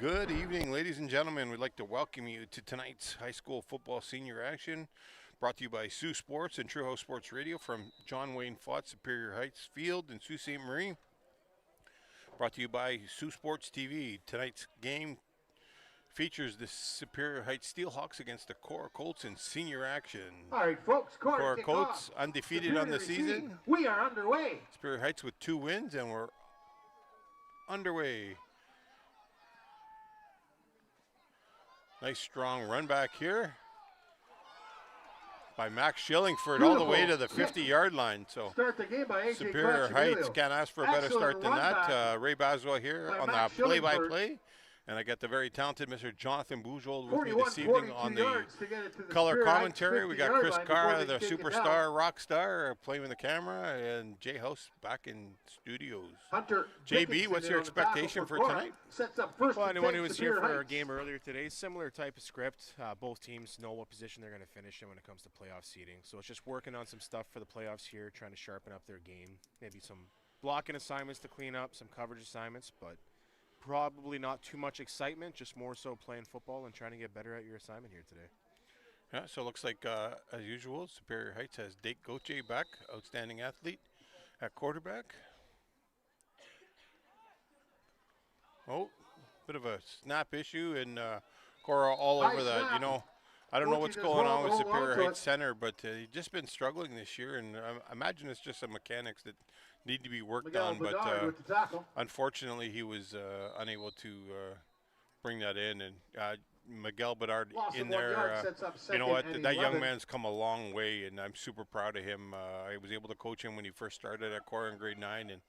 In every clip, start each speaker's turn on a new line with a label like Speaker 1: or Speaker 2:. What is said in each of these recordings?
Speaker 1: Good evening, ladies and gentlemen. We'd like to welcome you to tonight's high school football senior action, brought to you by Saultsports and True House Sports Radio from John Wayne Fott Superior Heights Field in Sault Ste. Marie. Brought to you by Saultsports TV. Tonight's game features the Superior Heights Steelhawks against the Korah Colts in senior action.
Speaker 2: All right, folks.
Speaker 1: Korah Colts undefeated on the season.
Speaker 2: We are underway.
Speaker 1: Superior Heights with 2 wins, and we're underway. Nice strong run back here by Max Schillingford all the way to the 50-yard line. So
Speaker 2: start the game by
Speaker 1: Superior Heights can't ask for a better start than that. Ray Baswell here on the play-by-play. And I got the very talented Mr. Jonathan Bujold with me this evening on the color commentary. We got Chris Carr, the superstar, rock star, playing with the camera, and Jay House back in studios. JB, what's your expectation for tonight?
Speaker 3: Well, anyone who was here for our game earlier today, similar type of script. Both teams know what position they're going to finish in when it comes to playoff seeding. So it's just working on some stuff for the playoffs here, trying to sharpen up their game. Maybe some blocking assignments to clean up, some coverage assignments, but probably not too much excitement, just more so playing football and trying to get better at your assignment here today.
Speaker 1: Yeah, so it looks like, as usual, Superior Heights has Dake Gauthier back, outstanding athlete at quarterback. Oh, bit of a snap issue, and Korah all over that. You know, I don't know what's going on with Superior Heights Center, but he's just been struggling this year, and I imagine it's just some mechanics that need to be worked on, but unfortunately he was unable to bring that in, and Miguel Bedard in there. You know what, that young man's come a long way, and I'm super proud of him. I was able to coach him when he first started at Korah in grade 9, and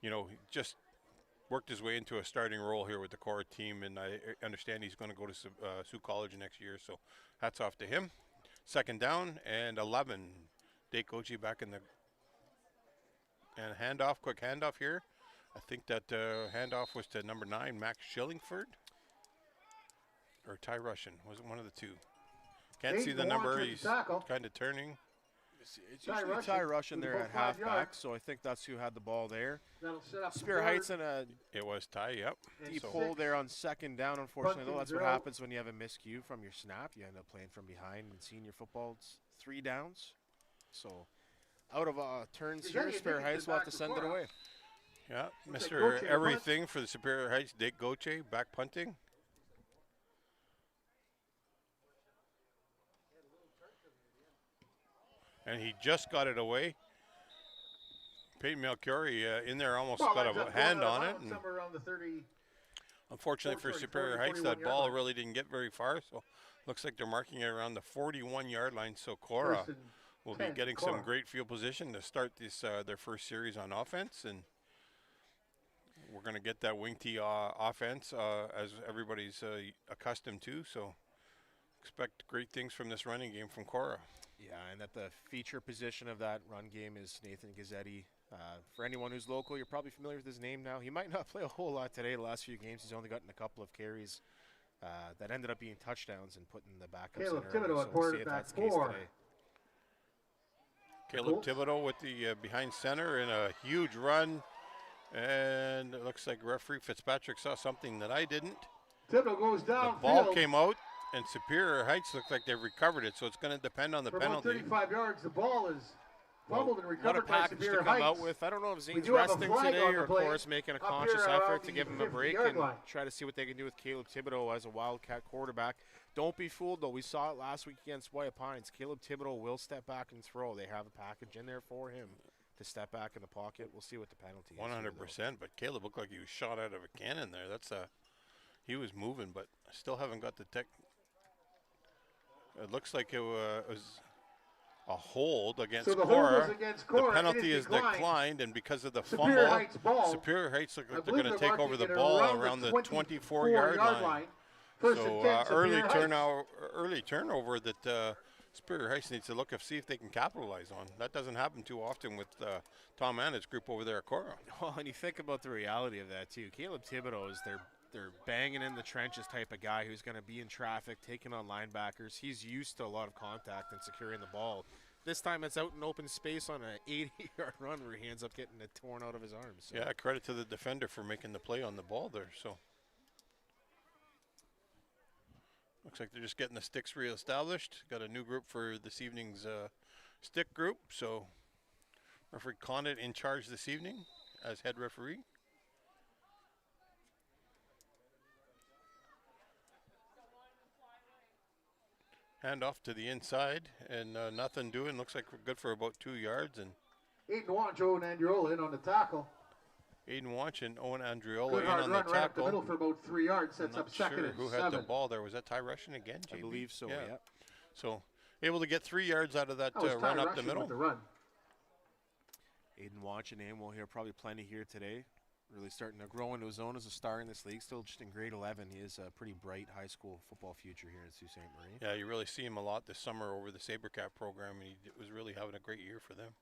Speaker 1: you know, he just worked his way into a starting role here with the Korah team, and I understand he's going to go to Sioux College next year, so hats off to him. Second down and 11. Dake Gauthier back in the and handoff, quick handoff here. I think that handoff was to number 9, Max Schillingford, or Ty Russian. Was it one of the two? Can't see the number. He's kind of turning.
Speaker 3: It's usually Ty Russian there at halfback, so I think that's who had the ball there. Superior Heights in a
Speaker 1: it was Ty, yep.
Speaker 3: Deep hole there on second down, unfortunately, though. That's what happens when you have a miscue from your snap. You end up playing from behind. In senior football, it's 3 downs. So out of turns here, Superior Heights will have to send it away.
Speaker 1: Yeah, Mr. Everything for the Superior Heights, Dake Gauthier, back punting. And he just got it away. Peyton Melchiori in there almost got a hand on it. And unfortunately for Superior Heights, that ball really didn't get very far. So looks like they're marking it around the 41-yard line. So Korah will be getting some great field position to start this their first series on offense. And we're going to get that wing tee offense as everybody's accustomed to. So expect great things from this running game from Korah.
Speaker 3: Yeah, and that the feature position of that run game is Nathan Gazzetti. For anyone who's local, you're probably familiar with his name now. He might not play a whole lot today. The last few games, he's only gotten a couple of carries that ended up being touchdowns and putting the backups in early. So we'll see if that's the case today.
Speaker 1: Caleb Thibodeau with the behind center in a huge run. And it looks like referee Fitzpatrick saw something that I didn't.
Speaker 2: Thibodeau goes down.
Speaker 1: The ball came out. And Superior Heights looks like they've recovered it, so it's going to depend on the penalty.
Speaker 2: 35 yards, the ball is fumbled and recovered by Superior Heights.
Speaker 3: What a package to come out with. I don't know if Zane's resting today or, of course, making a conscious effort to give him a break and try to see what they can do with Caleb Thibodeau as a Wildcat quarterback. Don't be fooled, though. We saw it last week against White Pines. Caleb Thibodeau will step back and throw. They have a package in there for him to step back in the pocket. We'll see what the penalty is.
Speaker 1: 100%, but Caleb looked like he was shot out of a cannon there. He was moving, but I still haven't got the tech. It looks like it was a hold against Korah. The penalty is declined, and because of the fumble, Superior Heights look like they're going to take over the ball around the 24-yard line. So early turnover that Superior Heights needs to see if they can capitalize on. That doesn't happen too often with Tom Annett's group over there at Korah.
Speaker 3: Well, and you think about the reality of that, too. Caleb Thibodeau is they're banging in the trenches type of guy who's going to be in traffic, taking on linebackers. He's used to a lot of contact and securing the ball. This time it's out in open space on an 80-yard run where he ends up getting it torn out of his arms. So.
Speaker 1: Yeah, credit to the defender for making the play on the ball there. So Looks like they're just getting the sticks reestablished. Got a new group for this evening's stick group. So referee Condit in charge this evening as head referee. Hand off to the inside, and nothing doing. Looks like we're good for about 2 yards. And
Speaker 2: Aiden Watch, Owen Andriola in on the tackle.
Speaker 1: Aiden Watch and Owen Andriola
Speaker 2: Good
Speaker 1: in
Speaker 2: hard
Speaker 1: on
Speaker 2: run
Speaker 1: the
Speaker 2: right up the
Speaker 1: tackle.
Speaker 2: middle for about 3 yards. Sets
Speaker 1: I'm
Speaker 2: up
Speaker 1: not
Speaker 2: second
Speaker 1: sure
Speaker 2: and
Speaker 1: who
Speaker 2: 7.
Speaker 1: had the ball there. Was that Ty Russian again, JB?
Speaker 3: I believe so, yeah.
Speaker 1: So able to get 3 yards out of that
Speaker 2: That was
Speaker 1: run
Speaker 2: Ty
Speaker 1: up the
Speaker 2: Russian
Speaker 1: middle.
Speaker 2: with the run.
Speaker 3: Aiden Watch and him, we'll hear probably plenty here today. Really starting to grow into his own as a star in this league. Still just in grade 11. He has a pretty bright high school football future here in Sault Ste. Marie.
Speaker 1: Yeah, you really see him a lot this summer over the SaberCat program, and he was really having a great year for them.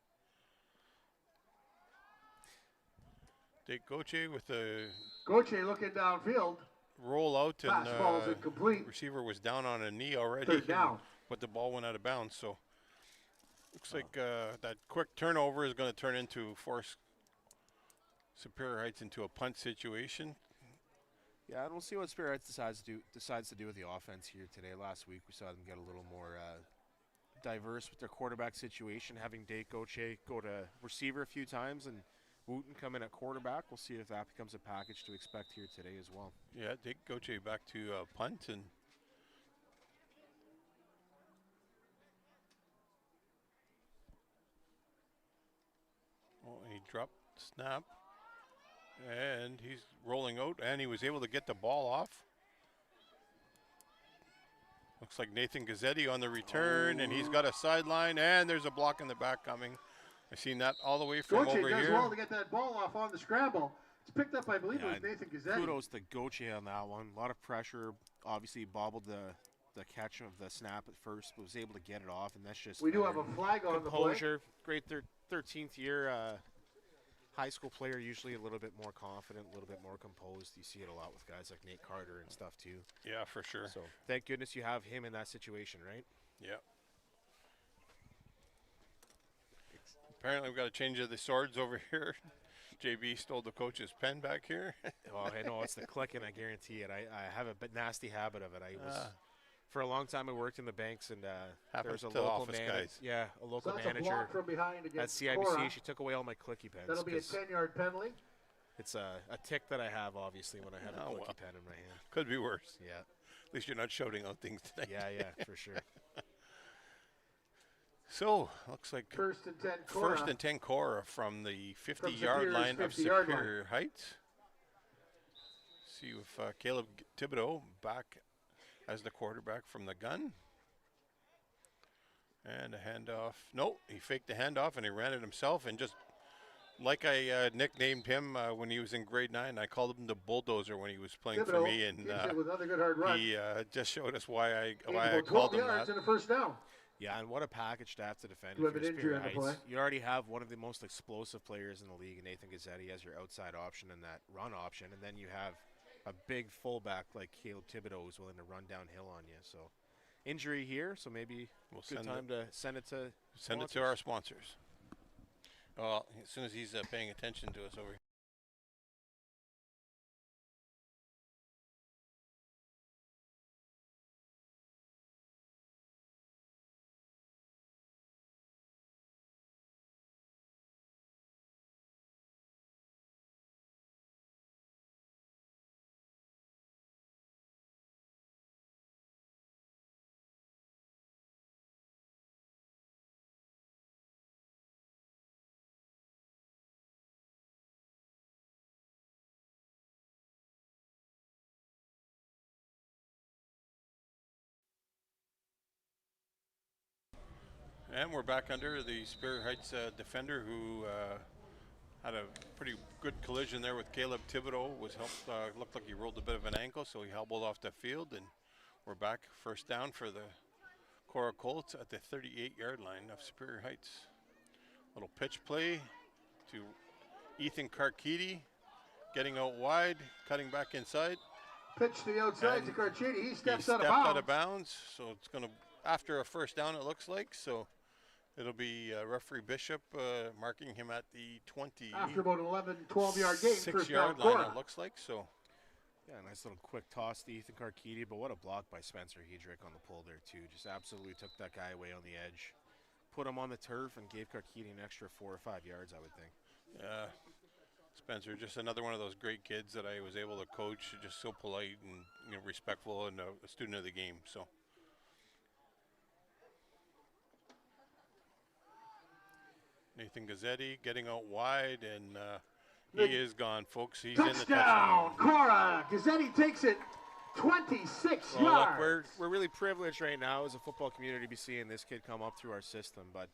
Speaker 1: Dake Goche with the
Speaker 2: Goche looking downfield.
Speaker 1: roll out,
Speaker 2: Pass ball's
Speaker 1: and
Speaker 2: incomplete.
Speaker 1: receiver was down on a knee already.
Speaker 2: Third down.
Speaker 1: But the ball went out of bounds. So looks like that quick turnover is going to turn into force Superior Heights into a punt situation.
Speaker 3: Yeah, I don't see what Superior Heights decides to do with the offense here today. Last week we saw them get a little more diverse with their quarterback situation, having Dake Goche go to receiver a few times and Wooten come in at quarterback. We'll see if that becomes a package to expect here today as well.
Speaker 1: Yeah, Dake Goche back to punt, and he dropped snap, and he's rolling out, and he was able to get the ball off. Looks like Nathan Gazzetti on the return, and he's got a sideline, and there's a block in the back coming. I've seen that all the way from
Speaker 2: Goche
Speaker 1: over
Speaker 2: does
Speaker 1: here.
Speaker 2: well to get that ball off on the scramble. It's picked up, I believe it was Nathan Gazzetti.
Speaker 3: Kudos to Goche on that one. A lot of pressure. Obviously bobbled the catch of the snap at first, but was able to get it off, and that's just
Speaker 2: We do have a flag on the play.
Speaker 3: composure. Great 13th year high school player, usually a little bit more confident, a little bit more composed. You see it a lot with guys like Nate Carter and stuff too.
Speaker 1: Yeah, for sure.
Speaker 3: So thank goodness you have him in that situation, right?
Speaker 1: Yeah. Apparently we've got a change of the swords over here. JB stole the coach's pen back here.
Speaker 3: Oh, I know it's the clicking. I guarantee it. I have a nasty habit of it. I was for a long time. I worked in the banks, and there's a
Speaker 1: to
Speaker 3: local
Speaker 1: office
Speaker 3: manager.
Speaker 1: guys.
Speaker 3: Yeah, a local
Speaker 2: So that's a
Speaker 3: manager
Speaker 2: block from behind
Speaker 3: at
Speaker 2: against
Speaker 3: CIBC.
Speaker 2: Korah.
Speaker 3: She took away all my clicky pens.
Speaker 2: That'll be a
Speaker 3: 'cause
Speaker 2: 10-yard penalty.
Speaker 3: It's a tick that I have, obviously, when I have a
Speaker 1: Oh,
Speaker 3: clicky
Speaker 1: well.
Speaker 3: pen in my hand.
Speaker 1: Could be worse.
Speaker 3: Yeah,
Speaker 1: At least you're not shouting out things today.
Speaker 3: yeah, for sure.
Speaker 1: So, looks like
Speaker 2: First and 10 Korah.
Speaker 1: first and 10 Korah from the 50-yard
Speaker 2: Superior's
Speaker 1: line of
Speaker 2: 50-yard line.
Speaker 1: Superior Heights. See if Caleb Thibodeau back as the quarterback from the gun. And a handoff. No, he faked the handoff and he ran it himself. And just like I nicknamed him when he was in grade 9, I called him the bulldozer when he was playing for
Speaker 2: Thibodeau
Speaker 1: me. And
Speaker 2: gives it with another good hard run.
Speaker 1: he just showed us why I
Speaker 2: About
Speaker 1: called
Speaker 2: 12
Speaker 1: him
Speaker 2: yards
Speaker 1: that.
Speaker 2: and a first down.
Speaker 3: Yeah, and what a package to have to defend.
Speaker 2: You have
Speaker 3: if
Speaker 2: an
Speaker 3: you're
Speaker 2: injury
Speaker 3: Superior
Speaker 2: on the
Speaker 3: Heights.
Speaker 2: play.
Speaker 3: You already have one of the most explosive players in the league, Nathan Gazzetti, as your outside option and that run option, and then you have a big fullback like Caleb Thibodeau who's willing to run downhill on you. So injury here, so maybe
Speaker 1: We'll
Speaker 3: good time to send it to
Speaker 1: our sponsors. Well, as soon as he's paying attention to us over here. And we're back under the Superior Heights defender who had a pretty good collision there with Caleb Thibodeau. Was helped. Looked like he rolled a bit of an ankle, so he hobbled off the field. And we're back first down for the Korah Colts at the 38-yard line of Superior Heights. Little pitch play to Ethan Carchidi, getting out wide, cutting back inside.
Speaker 2: Pitch to the outside
Speaker 1: And
Speaker 2: to Carchidi. He
Speaker 1: He
Speaker 2: steps
Speaker 1: stepped
Speaker 2: out of bounds.
Speaker 1: bounds, so it's going to, after a first down, it looks like. So it'll be referee Bishop marking him at the 20.
Speaker 2: After about 11, 12-yard gain, first down
Speaker 1: 6-yard line,
Speaker 2: Korah.
Speaker 1: it looks like. So
Speaker 3: Yeah, nice little quick toss to Ethan Carchidi, but what a block by Spencer Hedrick on the pull there, too. Just absolutely took that guy away on the edge. Put him on the turf and gave Carchidi an extra 4 or 5 yards, I would think.
Speaker 1: Yeah. Spencer, just another one of those great kids that I was able to coach, just so polite and respectful and a student of the game. So Nathan Gazzetti getting out wide, and he is gone, folks. He's in the touchdown.
Speaker 2: Korah Gazzetti takes it 26
Speaker 3: well,
Speaker 2: yards.
Speaker 3: Look, we're really privileged right now as a football community to be seeing this kid come up through our system, but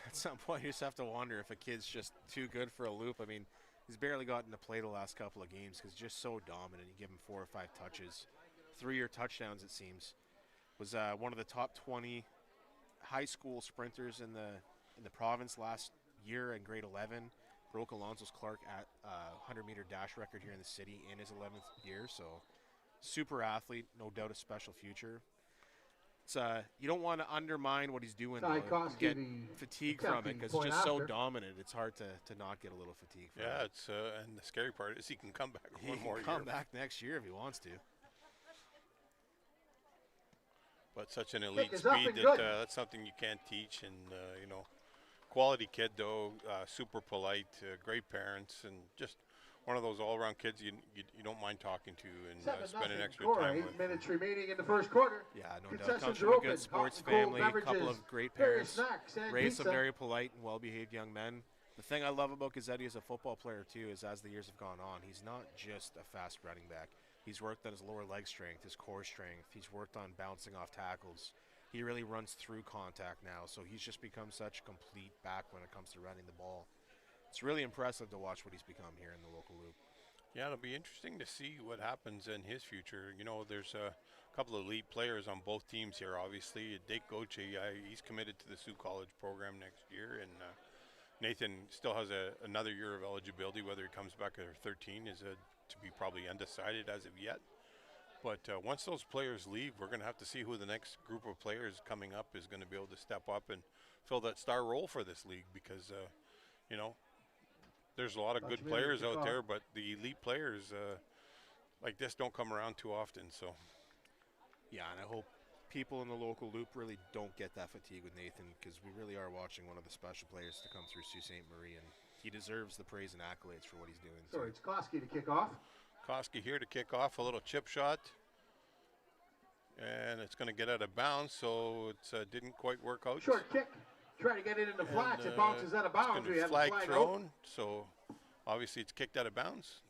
Speaker 3: at some point you just have to wonder if a kid's just too good for a loop. I mean, he's barely gotten to play the last couple of games because he's just so dominant. You give him 4 or 5 touches, 3 touchdowns it seems. Was one of the top 20 high school sprinters in the province last year in grade 11. Broke Alonzo's Clark at 100-meter dash record here in the city in his 11th year. So super athlete, no doubt a special future. It's you don't want to undermine what he's doing though, and get fatigue from it because it's just so dominant. It's hard to not get a little fatigue from it.
Speaker 1: Yeah, it's and the scary part is he can come back one more year.
Speaker 3: He can come back next year if he wants to.
Speaker 1: But such an elite speed that that's something you can't teach, and quality kid though, super polite, great parents, and just one of those all-around kids you don't mind talking to and spending extra time with.
Speaker 2: 8 minutes remaining in the first quarter.
Speaker 3: Yeah, no doubt. Comes from a good sports family, a couple of great parents, raised some very polite and well-behaved young men. The thing I love about Gazzetti as a football player too is as the years have gone on, he's not just a fast running back. He's worked on his lower leg strength, his core strength. He's worked on bouncing off tackles. He really runs through contact now, so he's just become such a complete back when it comes to running the ball. It's really impressive to watch what he's become here in the local loop.
Speaker 1: Yeah, it'll be interesting to see what happens in his future. There's a couple of elite players on both teams here, obviously. Dake Goche, he's committed to the Sioux College program next year, and Nathan still has another year of eligibility. Whether he comes back at 13 is to be probably undecided as of yet. But once those players leave, we're going to have to see who the next group of players coming up is going to be able to step up and fill that star role for this league because, there's a lot of good players out there, but the elite players like this don't come around too often. So,
Speaker 3: yeah, and I hope people in the local loop really don't get that fatigue with Nathan because we really are watching one of the special players to come through Sault Ste. Marie, and he deserves the praise and accolades for what he's doing.
Speaker 2: So it's Koski to kick off.
Speaker 1: Koski here to kick off, a little chip shot. And it's going to get out of bounds, so it didn't quite work out.
Speaker 2: Short kick. Try to get it in the flats. It bounces out of bounds. We have
Speaker 1: flag thrown, so obviously it's kicked out of bounds.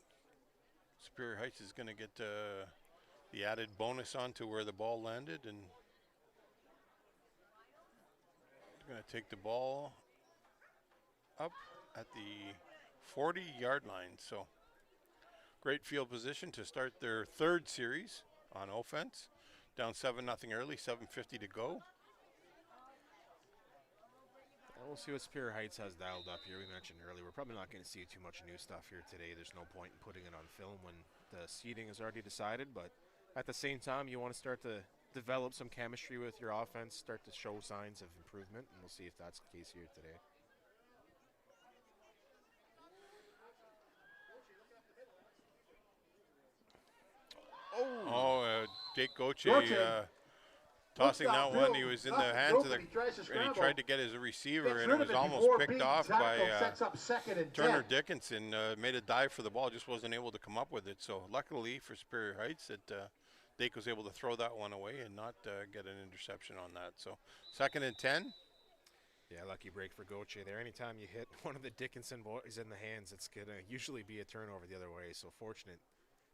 Speaker 1: Superior Heights is going to get the added bonus onto where the ball landed, and going to take the ball up at the 40-yard line. So great field position to start their third series on offense. Down 7-0 early, 7:50 to go.
Speaker 3: We'll see what Superior Heights has dialed up here. We mentioned earlier, we're probably not going to see too much new stuff here today. There's no point in putting it on film when the seeding is already decided, but at the same time, you want to start to develop some chemistry with your offense, start to show signs of improvement, and we'll see if that's the case here today.
Speaker 1: Jake Goche tossing that one. He was in the hands of and he tried to get his receiver, and it was almost picked off by Turner Dickinson. Made a dive for the ball, just wasn't able to come up with it. So luckily for Superior Heights that Dake was able to throw that one away and not get an interception on that. So 2nd and 10.
Speaker 3: Yeah, lucky break for Goche there. Anytime you hit one of the Dickinson boys in the hands, it's going to usually be a turnover the other way. So fortunate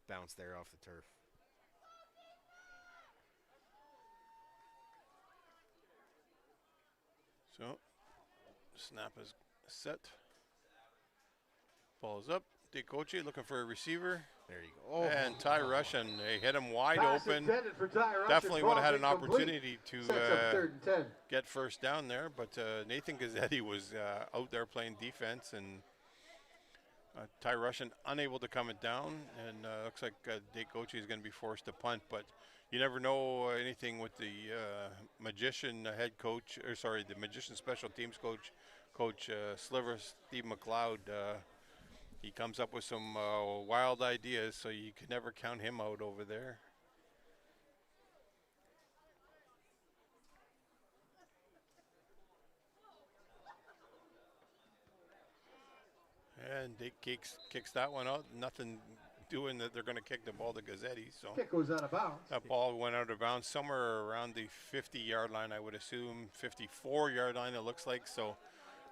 Speaker 3: bounce there off the turf.
Speaker 1: So, snap is set. Ball is up. Dake Goche looking for a receiver.
Speaker 3: There you go.
Speaker 1: And Ty Russian, they hit him wide open. Definitely would have had an opportunity to get first down there, but Nathan Gazzetti was out there playing defense, and Ty Russian unable to come it down, and looks like Dake Goche is going to be forced to punt, but you never know anything with the Magician head coach, the Magician special teams coach, Sliver Steve McLeod. he comes up with some wild ideas, so you can never count him out over there. And Dake kicks that one out. Nothing doing that. They're going to kick the ball to Gazzetti. So
Speaker 2: Kick goes out of bounds.
Speaker 1: that ball went out of bounds somewhere around the 50-yard line, I would assume. 54-yard line, it looks like. So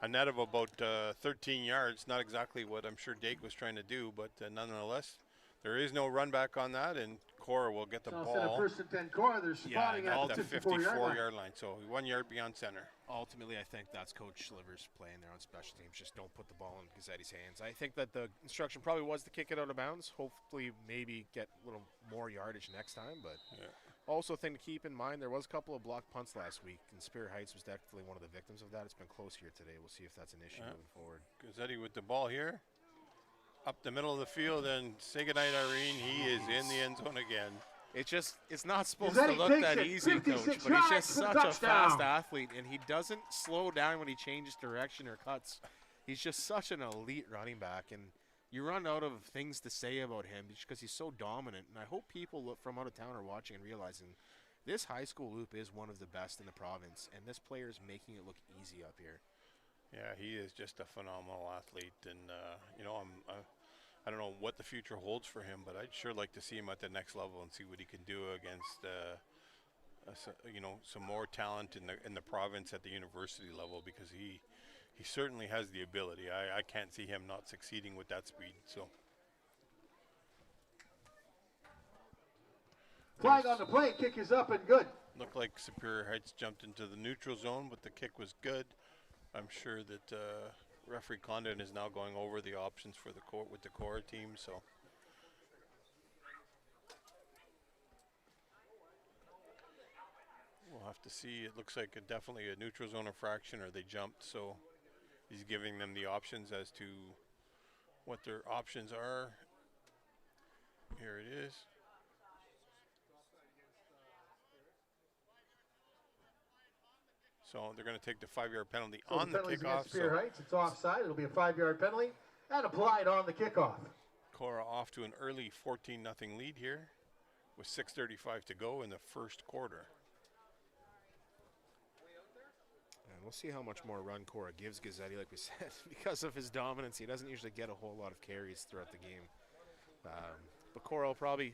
Speaker 1: a net of about 13 yards. Not exactly what I'm sure Dake was trying to do, but nonetheless, there is no run back on that, and Korah will get the
Speaker 2: So
Speaker 1: ball.
Speaker 2: instead of 1st and 10 Korah, they're spotting
Speaker 1: at
Speaker 2: at
Speaker 1: the
Speaker 2: the 54-yard line.
Speaker 1: So 1 yard beyond center.
Speaker 3: Ultimately, I think that's Coach Slivers playing there on special teams. Just don't put the ball in Gazzetti's hands. I think that the instruction probably was to kick it out of bounds. Hopefully, maybe get a little more yardage next time. But also, a thing to keep in mind, there was a couple of blocked punts last week, and Spear Heights was definitely one of the victims of that. It's been close here today. We'll see if that's an issue moving forward.
Speaker 1: Gazzetti with the ball here. Up the middle of the field, and say goodnight, Irene. He is in the end zone again.
Speaker 3: It's not supposed to look that easy, Coach, but he's just such a fast athlete, and he doesn't slow down when he changes direction or cuts. He's just such an elite running back, and you run out of things to say about him because he's so dominant. And I hope people from out of town are watching and realizing this high school loop is one of the best in the province, and this player is making it look easy up here.
Speaker 1: Yeah, he is just a phenomenal athlete, and you know, I don't know what the future holds for him, but I'd sure like to see him at the next level and see what he can do against, you know, some more talent in the province at the university level, because he certainly has the ability. I can't see him not succeeding with that speed. So.
Speaker 2: Flag on the play, kick is up and good.
Speaker 1: Looked like Superior Heights jumped into the neutral zone, but the kick was good. I'm sure that referee Condon is now going over the options for with the Korah team. So we'll have to see. It looks like definitely a neutral zone infraction, or they jumped. So he's giving them the options as to what their options are. Here it is. So they're going to take the 5-yard penalty on the kickoff.
Speaker 2: Spear Heights, it's offside. It'll be a 5-yard penalty and applied on the kickoff.
Speaker 1: Korah off to an early 14-0 lead here with 6:35 to go in the first quarter.
Speaker 3: And we'll see how much more run Korah gives Gazzetti, like we said. Because of his dominance, he doesn't usually get a whole lot of carries throughout the game. But Korah will probably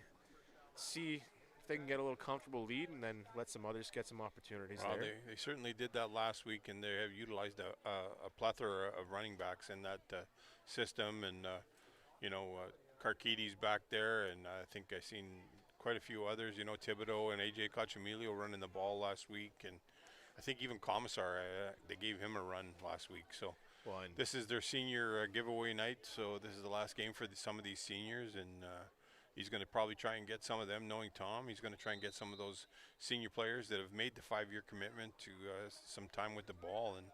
Speaker 3: see they can get a little comfortable lead and then let some others get some opportunities there.
Speaker 1: They certainly did that last week, and they have utilized a plethora of running backs in that system. And, you know, Karkides back there, and I think I've seen quite a few others. You know, Thibodeau and A.J. Cachamilio running the ball last week, and I think even Commissar, they gave him a run last week. So this is their senior giveaway night, so this is the last game for some of these seniors, and he's going to probably try and get some of them, knowing Tom. He's going to try and get some of those senior players that have made the 5-year commitment to some time with the ball, and,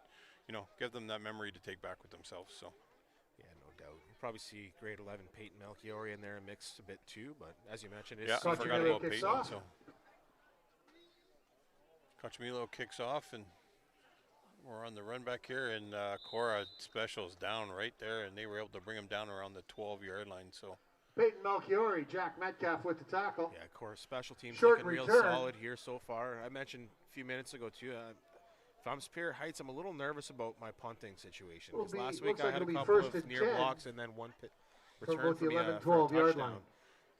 Speaker 1: you know, give them that memory to take back with themselves. So,
Speaker 3: yeah, no doubt. You'll probably see grade 11 Peyton Melchiori in there mixed a bit too, but as you mentioned,
Speaker 1: I forgot about Peyton. So Cachamilio kicks off, and we're on the run back here, and Korah specials down right there, and they were able to bring him down around the 12-yard line. So
Speaker 2: Peyton Melchiori, Jack Metcalf with the tackle.
Speaker 3: Yeah, Korah special teams
Speaker 2: Short
Speaker 3: looking real
Speaker 2: return.
Speaker 3: solid here so far. I mentioned a few minutes ago too, if I'm Superior Heights, I'm a little nervous about my punting situation. Because last week I had a couple of near blocks and then one return for the 11-12-yard line.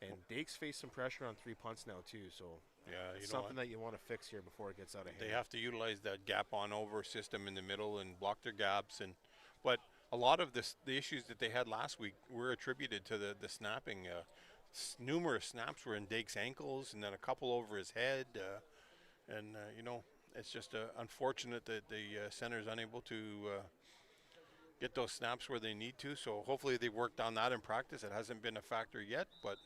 Speaker 3: And Dake's faced some pressure on 3 punts now too, so
Speaker 1: yeah,
Speaker 3: it's something that you want to fix here before it gets out of hand.
Speaker 1: They have to utilize that gap on over system in the middle and block their gaps. But a lot of the issues that they had last week were attributed to the snapping. Numerous snaps were in Dake's ankles, and then a couple over his head. You know, it's just unfortunate that the center's unable to get those snaps where they need to. So hopefully they worked on that in practice. It hasn't been a factor yet, but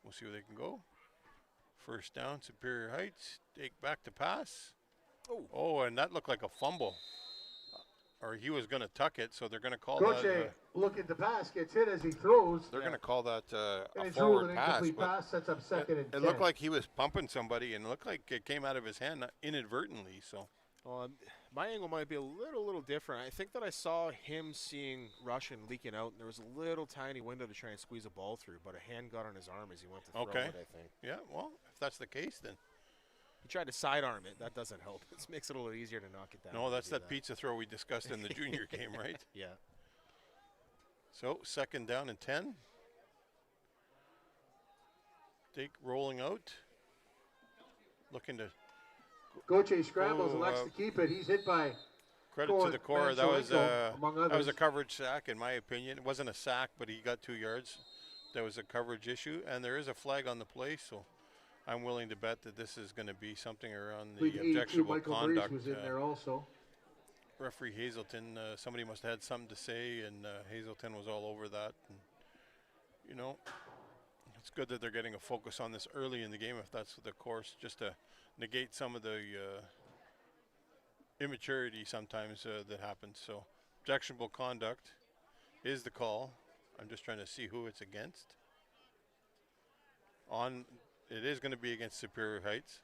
Speaker 1: we'll see where they can go. First down, Superior Heights. Dake back to pass. Oh, and that looked like a fumble. Or he was going to tuck it, so they're going to call that.
Speaker 2: Looking to pass, gets hit as he throws.
Speaker 1: They're going to call that a
Speaker 2: forward
Speaker 1: pass.
Speaker 2: Pass sets up second and 10.
Speaker 1: It looked like he was pumping somebody, and it looked like it came out of his hand inadvertently. So
Speaker 3: My angle might be a little different. I think that I saw him seeing Russian leaking out, and there was a little tiny window to try and squeeze a ball through, but a hand got on his arm as he went to throw it, I think.
Speaker 1: Yeah, well, if that's the case, then.
Speaker 3: He tried to sidearm it. That doesn't help. It makes it a little easier to knock it down.
Speaker 1: No, that's that pizza throw we discussed in the junior game, right?
Speaker 3: Yeah.
Speaker 1: So, 2nd down and 10. Dake rolling out. Looking to.
Speaker 2: Goche scrambles, elects to keep it. He's hit by
Speaker 1: Credit to the Korah. That was a coverage sack, in my opinion. It wasn't a sack, but he got 2 yards. That was a coverage issue, and there is a flag on the play, so I'm willing to bet that this is going to be something around the objectionable conduct.
Speaker 2: Was in there also.
Speaker 1: Referee Hazelton, somebody must have had something to say, and Hazelton was all over that. And, you know, it's good that they're getting a focus on this early in the game, if that's the course, just to negate some of the immaturity sometimes that happens. So objectionable conduct is the call. I'm just trying to see who it's against. It is going to be against Superior Heights.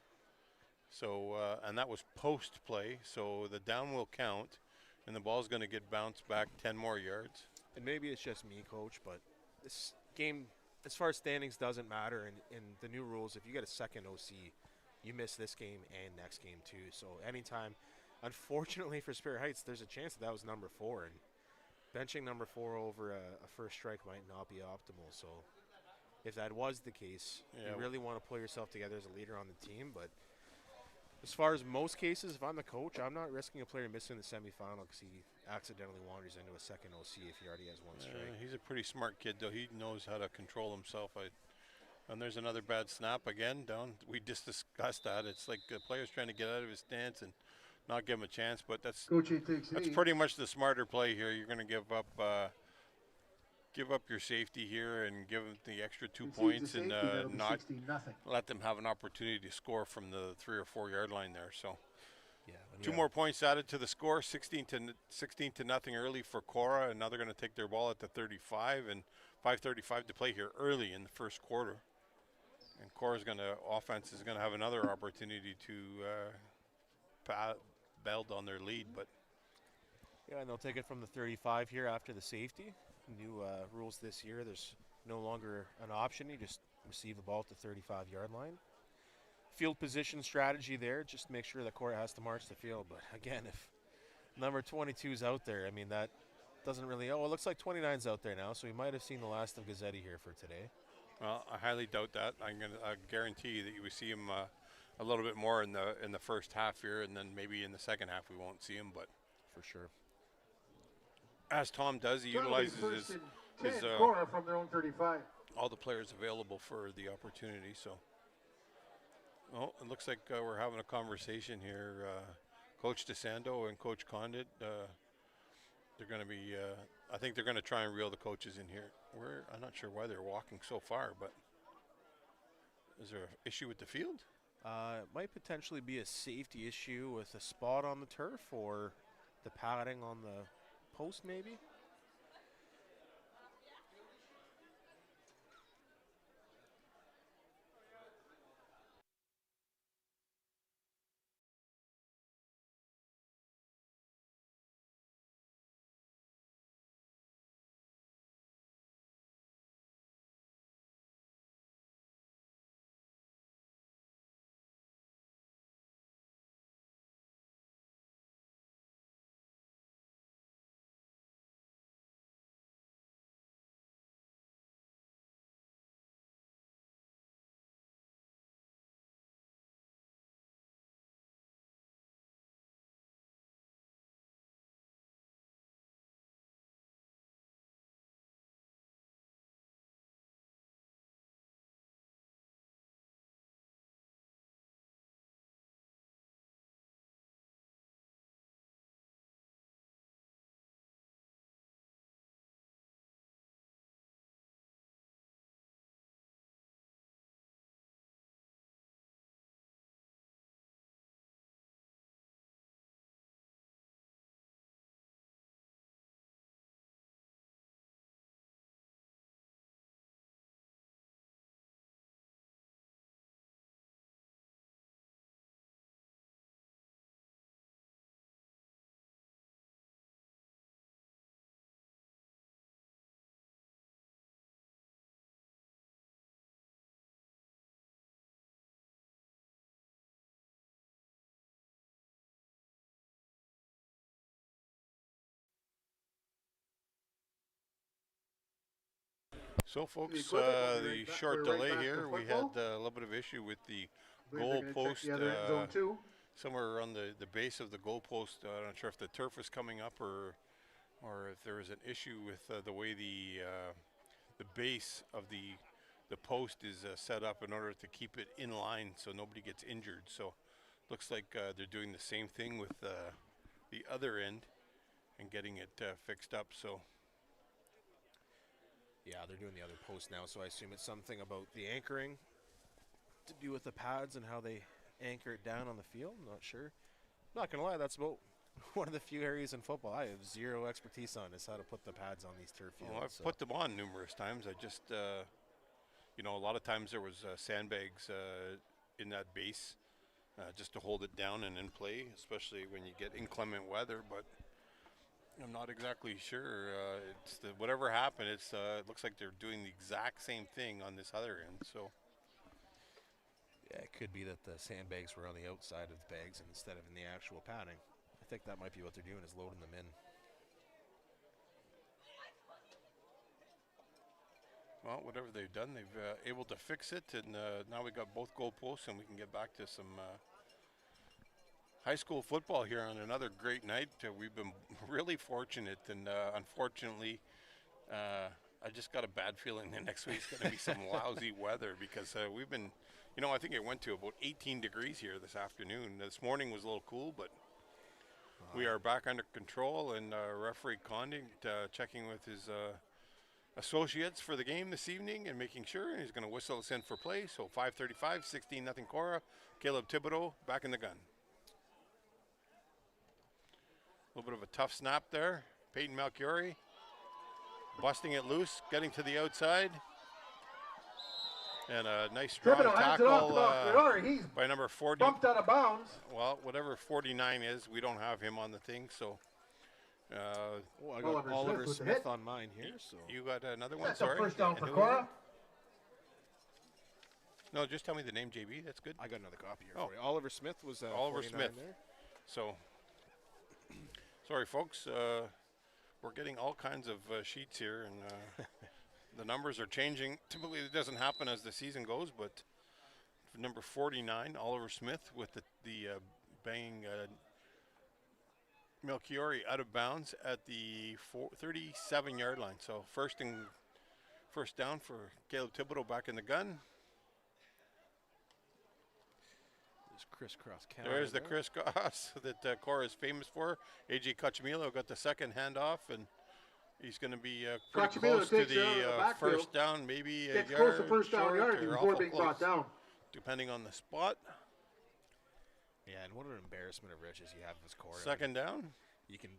Speaker 1: So and that was post play, so the down will count, and the ball's going to get bounced back 10 more yards.
Speaker 3: And maybe it's just me, Coach, but this game, as far as standings, doesn't matter. And in the new rules, if you get a second OC, you miss this game and next game too. So anytime, unfortunately for Superior Heights, there's a chance that was number 4, and benching number 4 over a first strike might not be optimal. So if that was the case, you really want to pull yourself together as a leader on the team. But as far as most cases, if I'm the coach, I'm not risking a player missing the semifinal because he accidentally wanders into a second OC if he already has 1 strike.
Speaker 1: He's a pretty smart kid, though. He knows how to control himself. And there's another bad snap again down. We just discussed that. It's like the player's trying to get out of his stance and not give him a chance, but that's pretty much the smarter play here. You're going to give up your safety here and give them the extra 2 points and not let them have an opportunity to score from the 3 or 4 yard line there. So, 2 more points added to the score, 16 to nothing early for Korah, and now they're going to take their ball at the 35 and 5:35 to play here early in the first quarter. And Korah's offense is going to have another opportunity to build on their lead, but.
Speaker 3: Yeah, and they'll take it from the 35 here after the safety. New rules this year, there's no longer an option. You just receive the ball at the 35-yard line. Field position strategy there, just make sure that Korah has to march the field. But again, if number 22 is out there, I mean, that doesn't really, it looks like 29's out there now, so we might have seen the last of Gazzetti here for today.
Speaker 1: Well, I highly doubt that. I guarantee you that you will see him a little bit more in the first half here, and then maybe in the second half we won't see him, but
Speaker 3: for sure.
Speaker 1: As Tom does, he utilizes his
Speaker 2: Korah from their own 35.
Speaker 1: All the players available for the opportunity. So, it looks like we're having a conversation here. Coach DeSando and Coach Condit, they're going to be. I think they're going to try and reel the coaches in here. I'm not sure why they're walking so far, but is there an issue with the field?
Speaker 3: It might potentially be a safety issue with a spot on the turf or the padding on the post, maybe.
Speaker 1: So, folks,
Speaker 2: equipment. We'll be
Speaker 1: the
Speaker 2: right back-
Speaker 1: short
Speaker 2: we're right
Speaker 1: delay
Speaker 2: back to
Speaker 1: here. We
Speaker 2: football.
Speaker 1: had a little bit of issue with the
Speaker 2: I believe
Speaker 1: goal
Speaker 2: they're gonna check
Speaker 1: post.
Speaker 2: the other end zone too.
Speaker 1: Somewhere around the base of the goal post. I'm not sure if the turf was coming up or if there was an issue with the way the base of the post is set up in order to keep it in line so nobody gets injured. So looks like they're doing the same thing with the other end and getting it fixed up. So
Speaker 3: Yeah, they're doing the other post now, so I assume it's something about the anchoring to do with the pads and how they anchor it down on the field. I'm not sure. Not going to lie, that's about one of the few areas in football I have zero expertise on, is how to put the pads on these turf fields.
Speaker 1: well, I've put them on numerous times. I just, you know, a lot of times there was sandbags in that base just to hold it down and in play, especially when you get inclement weather. But I'm not exactly sure. It's whatever happened. It looks like they're doing the exact same thing on this other end. So
Speaker 3: Yeah, it could be that the sandbags were on the outside of the bags instead of in the actual padding. I think that might be what they're doing, is loading them in.
Speaker 1: well, whatever they've done, they've able to fix it, and now we got both goal posts, and we can get back to some high school football here on another great night. We've been really fortunate, and unfortunately, I just got a bad feeling that next week's going to be some lousy weather, because we've been, you know, I think it went to about 18 degrees here this afternoon. This morning was a little cool, but we are back under control, and referee Condon checking with his associates for the game this evening and making sure, and he's going to whistle us in for play. So 5:35, 16-0 Korah. Caleb Thibodeau back in the gun. A little bit of a tough snap there. Peyton Malchiori busting it loose, getting to the outside. And a nice strong
Speaker 2: Thibodeau hands it off to
Speaker 1: tackle
Speaker 2: Malchiori. He's
Speaker 1: by number 40.
Speaker 2: bumped out of bounds.
Speaker 1: Well, whatever 49 is, we don't have him on the thing, so
Speaker 3: Oh, I got
Speaker 2: Oliver
Speaker 3: Oliver
Speaker 2: Smith with the
Speaker 3: Smith
Speaker 2: hit.
Speaker 3: on mine here. So
Speaker 1: you got another one?
Speaker 2: That's a
Speaker 1: Sorry.
Speaker 2: first down for
Speaker 1: Who is
Speaker 2: Korah.
Speaker 1: it? No, just tell me the name, JB. That's good.
Speaker 3: I got another copy here
Speaker 1: Oh.
Speaker 3: for you. Oliver Smith was
Speaker 1: Oliver
Speaker 3: 49
Speaker 1: Smith.
Speaker 3: there.
Speaker 1: So, sorry, folks. We're getting all kinds of sheets here, and the numbers are changing. Typically, it doesn't happen as the season goes, but for number 49, Oliver Smith, with the banging Melchiori out of bounds at the 37-yard line. So first down for Caleb Thibodeau back in the gun.
Speaker 3: There's crisscross counter.
Speaker 1: There's the
Speaker 3: there.
Speaker 1: crisscross that Korah is famous for. A.J. Cochamillo got the second handoff, and he's going to be pretty
Speaker 2: Cochamillo
Speaker 1: close to
Speaker 2: takes it out of the
Speaker 1: the
Speaker 2: backfield.
Speaker 1: first down, maybe a
Speaker 2: Gets
Speaker 1: yard
Speaker 2: close to first down
Speaker 1: short
Speaker 2: yard
Speaker 1: or
Speaker 2: before
Speaker 1: awful
Speaker 2: being brought
Speaker 1: close,
Speaker 2: down.
Speaker 1: depending on the spot.
Speaker 3: Yeah, and what an embarrassment of riches you have as Korah.
Speaker 1: Second down.
Speaker 3: You can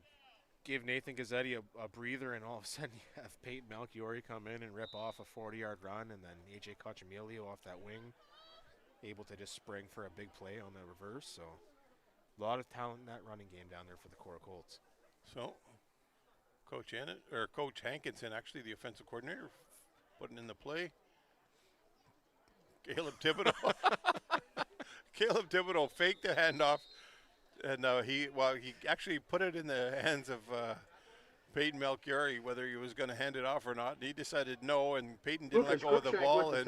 Speaker 3: give Nathan Gazzetti a breather, and all of a sudden you have Peyton Malchiori come in and rip off a 40-yard run, and then A.J. Cochamillo off that wing, able to just spring for a big play on the reverse. So a lot of talent in that running game down there for the Korah Colts.
Speaker 1: So Coach Hankinson, actually the offensive coordinator, putting in the play. Caleb Thibodeau. Caleb Thibodeau faked the handoff, and he actually put it in the hands of Peyton Malchiori, whether he was going to hand it off or not. He decided no, and Peyton didn't let go of the ball, and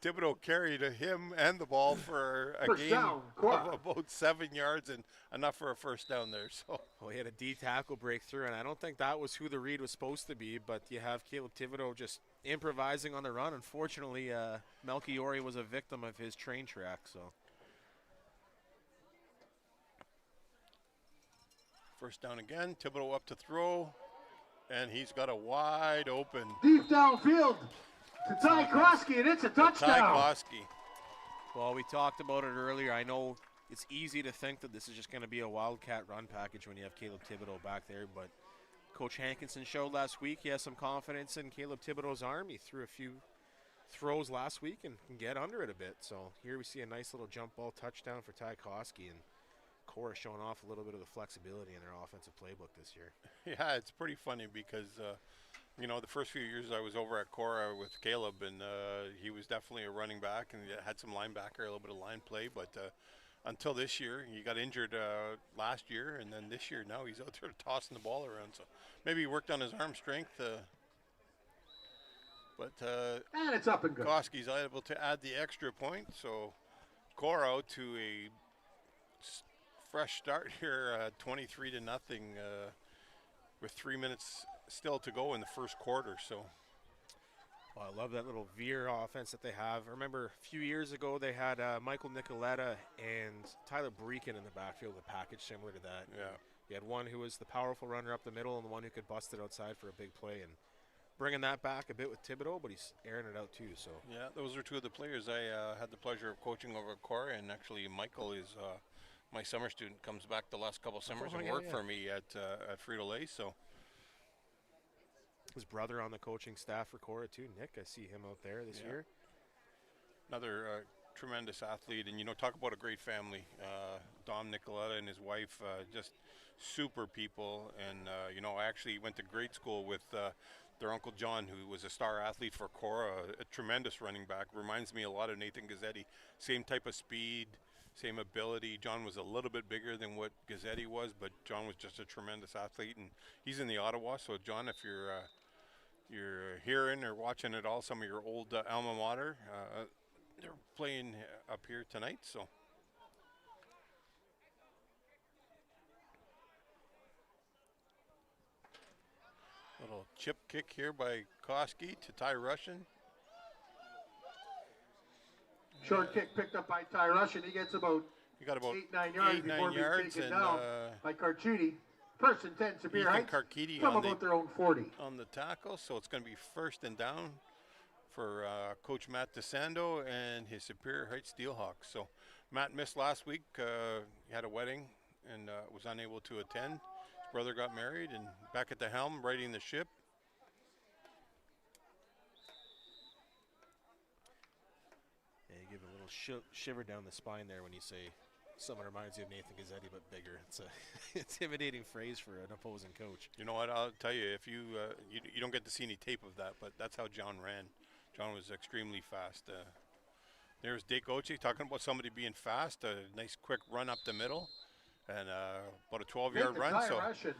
Speaker 1: Thibodeau carried him and the ball for a
Speaker 2: First
Speaker 1: gain
Speaker 2: down,
Speaker 1: of
Speaker 2: Korah.
Speaker 1: about 7 yards, and enough for a first down there. So
Speaker 3: Well, he had a D tackle breakthrough, and I don't think that was who the read was supposed to be, but you have Caleb Thibodeau just improvising on the run. Unfortunately, Malchiori was a victim of his train track. So
Speaker 1: first down again. Thibodeau up to throw, and he's got a wide open
Speaker 2: Deep downfield to Ty Krosky, and it's a
Speaker 1: Ty
Speaker 2: touchdown.
Speaker 1: Klosky.
Speaker 3: well, we talked about it earlier. I know it's easy to think that this is just going to be a wildcat run package when you have Caleb Thibodeau back there, but Coach Hankinson showed last week he has some confidence in Caleb Thibodeau's arm. He threw a few throws last week and can get under it a bit. So here we see a nice little jump ball touchdown for Ty Klosky, and Korah showing off a little bit of the flexibility in their offensive playbook this year.
Speaker 1: Yeah, it's pretty funny because, you know, the first few years I was over at Korah with Caleb, and he was definitely a running back and had some linebacker, a little bit of line play, but until this year, he got injured last year, and then this year now he's out there tossing the ball around. So maybe he worked on his arm strength. But
Speaker 2: and it's up and good.
Speaker 1: Koski's able to add the extra point, so Korah out to a fresh start here, 23 to nothing, with 3 minutes still to go in the first quarter. So.
Speaker 3: Well, I love that little veer offense that they have. I remember a few years ago they had Michael Nicoletta and Tyler Breeken in the backfield, a package similar to that.
Speaker 1: Yeah.
Speaker 3: You had one who was the powerful runner up the middle and the one who could bust it outside for a big play. And bringing that back a bit with Thibodeau, but he's airing it out too. So
Speaker 1: yeah, those are two of the players I had the pleasure of coaching over at Korah, and actually Michael is my summer student. Comes back the last couple summers and worked for me at Frito-Lay. So
Speaker 3: his brother on the coaching staff for Korah too, Nick. I see him out there this year.
Speaker 1: Another tremendous athlete, and talk about a great family. Dom Nicoletta and his wife, just super people, and I actually went to grade school with their Uncle John, who was a star athlete for Korah, a tremendous running back. Reminds me a lot of Nathan Gazzetti. Same type of speed, same ability. John was a little bit bigger than what Gazzetti was, but John was just a tremendous athlete, and he's in the Ottawa. So John, if you're hearing or watching at all some of your old alma mater, they're playing up here tonight. So little chip kick here by Koski to Ty Russian.
Speaker 2: Short kick picked up by Ty Russian. He gets about,
Speaker 1: he got about
Speaker 2: 8-9 yards before being taken down by Carchidi. First and 10, Superior Heights from about their own 40.
Speaker 1: On the tackle, so it's going to be first and down for Coach Matt DeSando and his Superior Heights Steelhawks. So Matt missed last week. He had a wedding and was unable to attend. His brother got married and back at the helm, righting the ship.
Speaker 3: Yeah, you give a little shiver down the spine there when you say someone reminds you of Nathan Gazzetti but bigger. It's a intimidating phrase for an opposing coach.
Speaker 1: You know what? I'll tell you, if you don't get to see any tape of that, but that's how John ran. John was extremely fast. There's Dake Oche talking about somebody being fast. A nice quick run up the middle, and about a 12-yard run. So